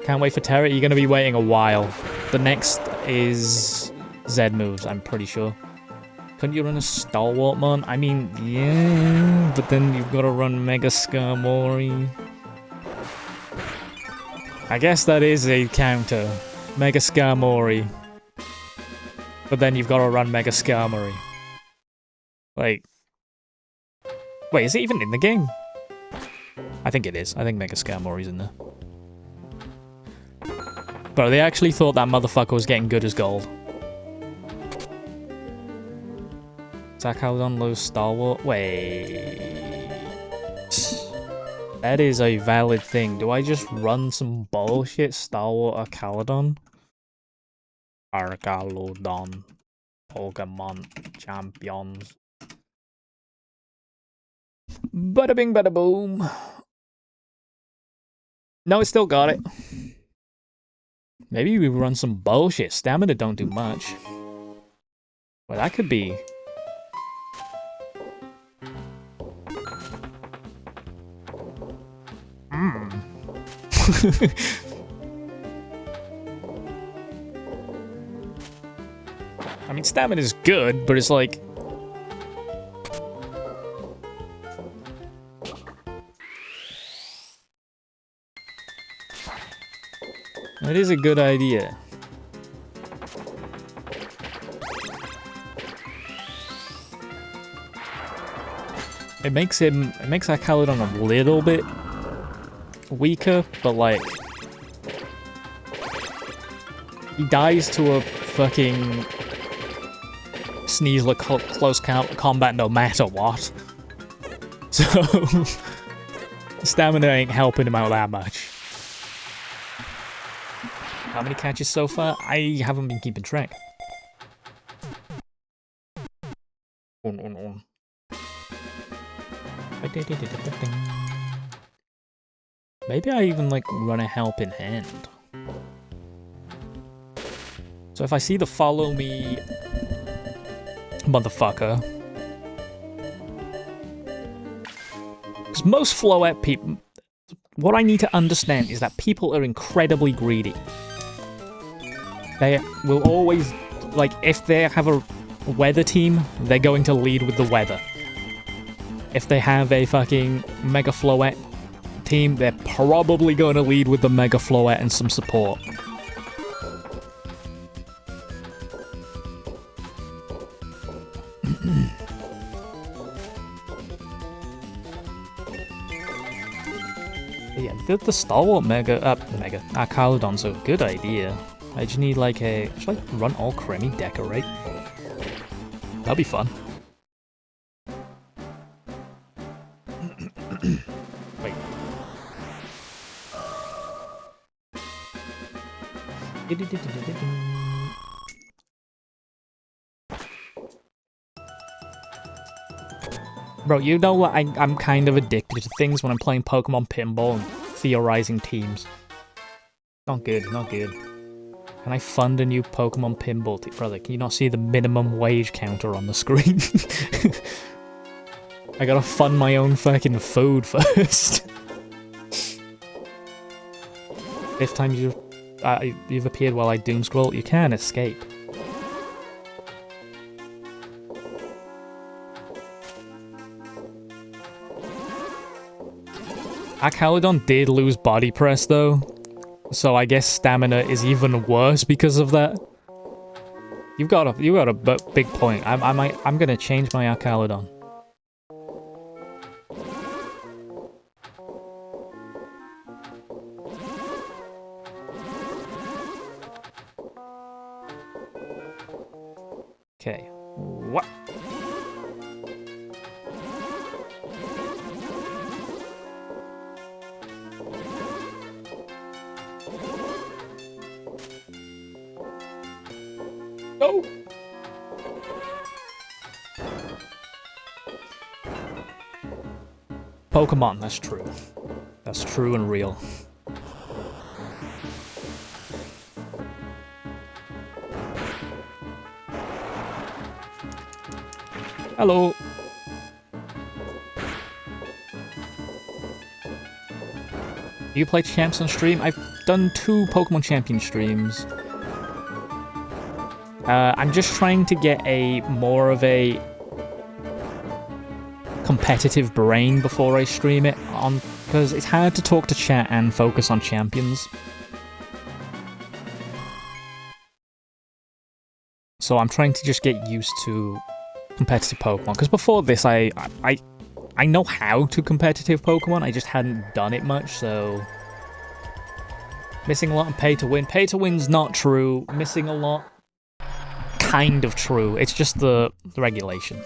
Can't wait for Terra. You're going to be waiting a while. The next is Z moves, I'm pretty sure. Couldn't you run a Stalwartmon? I mean, yeah, but then you've got to run Mega Skarmory. I guess that is a counter. Mega Skarmory. But then you've got to run Mega Skarmory. Like... Wait, is it even in the game? I think it is. I think Mega Skarmory's in there. Bro, they actually thought that motherfucker was getting good as gold. Archaludon lose Stalwart? Wait. That is a valid thing. Do I just run some bullshit Stalwart Archaludon? Archaludon. Pokemon champions. Bada bing, bada boom. No, it still got it. Maybe we run some bullshit. Stamina don't do much. Well, that could be... I mean, stamina's good, but it's like... It is a good idea. It makes Archaludon a little bit weaker, but like... He dies to a fucking Sneasler close combat no matter what. So... Stamina ain't helping him out that much. How many catches so far? I haven't been keeping track. Maybe I even like run a Helping Hand. So if I see the follow me motherfucker, because most Floette people, what I need to understand is that people are incredibly greedy. They will always, like, if they have a weather team, they're going to lead with the weather. If they have a fucking Mega Floette team, they're probably going to lead with the Mega Floette and some support. Yeah, the Stalwart Archaludon's a good idea. I just need like should I run all Creamy Decorate? That'd be fun. Wait. Bro, you know what? I'm kind of addicted to things when I'm playing Pokemon Pinball and theorizing teams. Not good, not good. Can I fund a new Pokemon Pinball team? Brother, can you not see the minimum wage counter on the screen? I gotta fund my own fucking food first. If time you've appeared while I doom scroll, you can escape. Archaludon did lose body press though, so I guess stamina is even worse because of that. You got a big point. I'm gonna change my Archaludon. Okay, what? Go! Pokemon, that's true. That's true and real. Hello. Do you play champs on stream? I've done 2 Pokemon Champion streams. I'm just trying to get more of a competitive brain before I stream it, because it's hard to talk to chat and focus on champions. So I'm trying to just get used to competitive Pokemon, because before this I know how to competitive Pokemon, I just hadn't done it much, so... Missing a lot and pay to win. Pay to win's not true. Missing a lot, kind of true. It's just the regulation.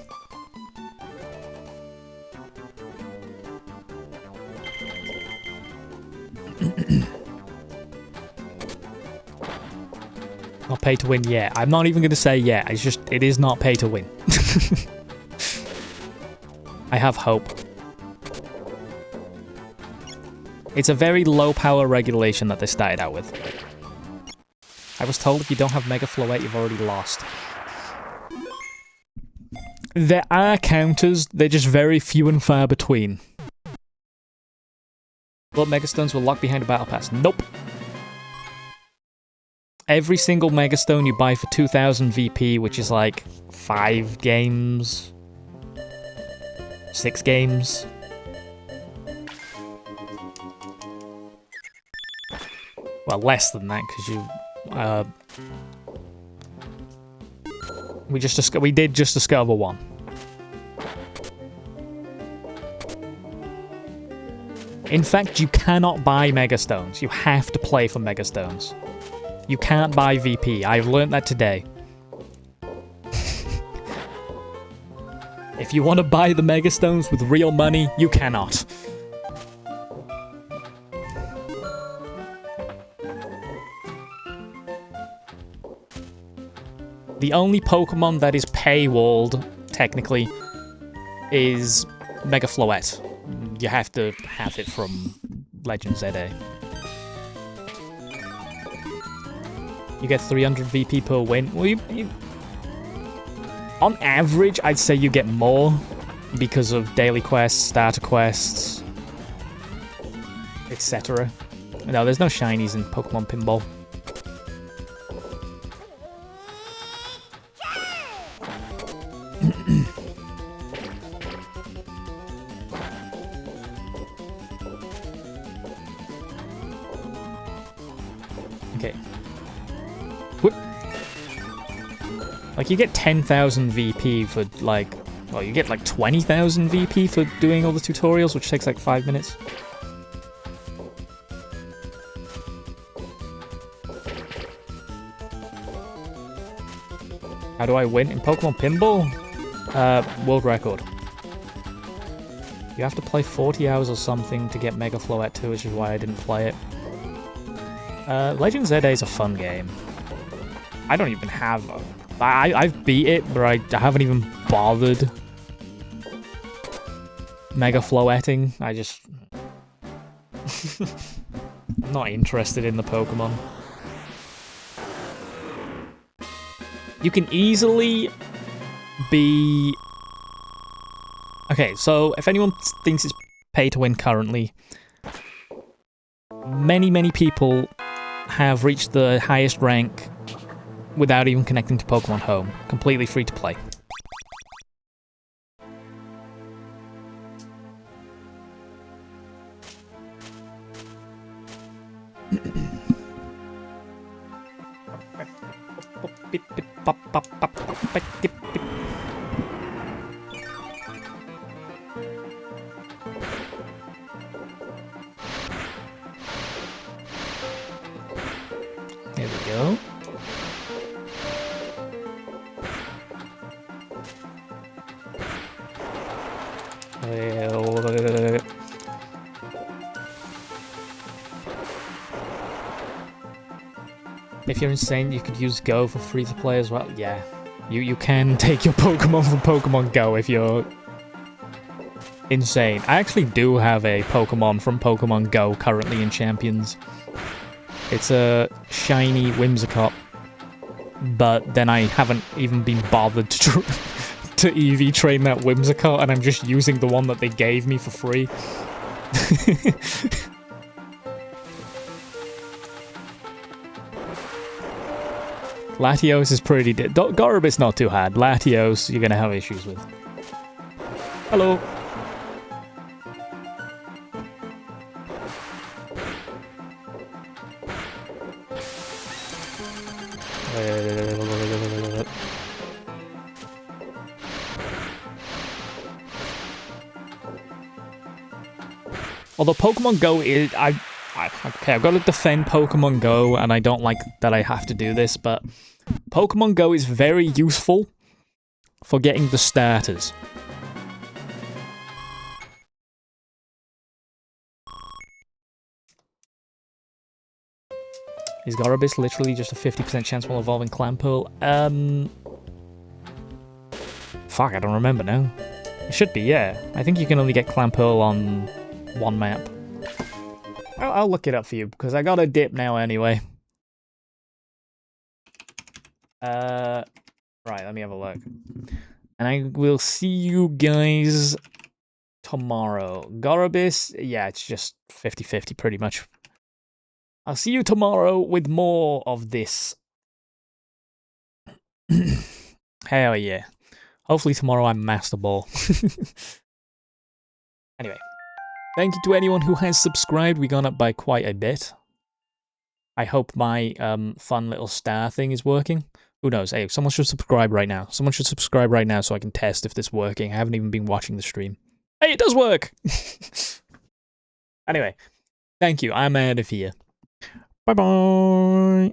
Not pay to win yet. I'm not even going to say yet. It's just, it is not pay to win. I have hope. It's a very low power regulation that they started out with. I was told if you don't have Mega Floette, you've already lost. There are counters, they're just very few and far between. But Megastones will lock behind a Battle Pass. Nope. Every single Megastone you buy for 2,000 VP, which is like 5 games, 6 games. Well, less than that, because you... we did just discover one. In fact, you cannot buy Megastones. You have to play for Megastones. You can't buy VP. I've learned that today. If you want to buy the Megastones with real money, you cannot. The only Pokemon that is paywalled, technically, is Mega Floette. You have to have it from Legend ZA. You get 300 VP per win. Well, on average, I'd say you get more because of daily quests, starter quests, etc. No, there's no shinies in Pokemon Pinball. Okay. Whoop. Like, you get 10,000 VP for, like... Well, you get, like, 20,000 VP for doing all the tutorials, which takes, like, 5 minutes. How do I win in Pokemon Pinball? World record. You have to play 40 hours or something to get Mega Floette 2, which is why I didn't play it. Legend ZA is a fun game. I don't even have... I've beat it, but I haven't even bothered Mega Floetting. I just... I'm not interested in the Pokemon. You can easily be... Okay, so if anyone thinks it's pay to win currently, many people have reached the highest rank without even connecting to Pokemon Home. Completely free to play. There we go. If you're insane, you could use Go for free to play as well. Yeah, you can take your Pokemon from Pokemon Go if you're insane. I actually do have a Pokemon from Pokemon Go currently in Champions. It's a shiny Whimsicott, but then I haven't even been bothered to EV train that Whimsicott, and I'm just using the one that they gave me for free. Latios is pretty... Gorobit's not too hard. Latios, you're gonna have issues with. Hello. Although Pokemon Go is... Okay, I've got to defend Pokemon Go, and I don't like that I have to do this, but Pokemon Go is very useful for getting the starters. Is Gorobis literally just a 50% chance while evolving Clamperl? Fuck, I don't remember now. It should be, yeah. I think you can only get Clamperl on one map. I'll look it up for you, because I got a dip now anyway. Right, let me have a look. And I will see you guys tomorrow. Gorobis, yeah, it's just 50-50 pretty much. I'll see you tomorrow with more of this. Hell yeah. Hopefully tomorrow I'm Master Ball. Anyway. Thank you to anyone who has subscribed. We gone up by quite a bit. I hope my fun little star thing is working. Who knows? Hey, someone should subscribe right now. Someone should subscribe right now so I can test if this is working. I haven't even been watching the stream. Hey, it does work! Anyway, thank you. I'm out of here. Bye-bye!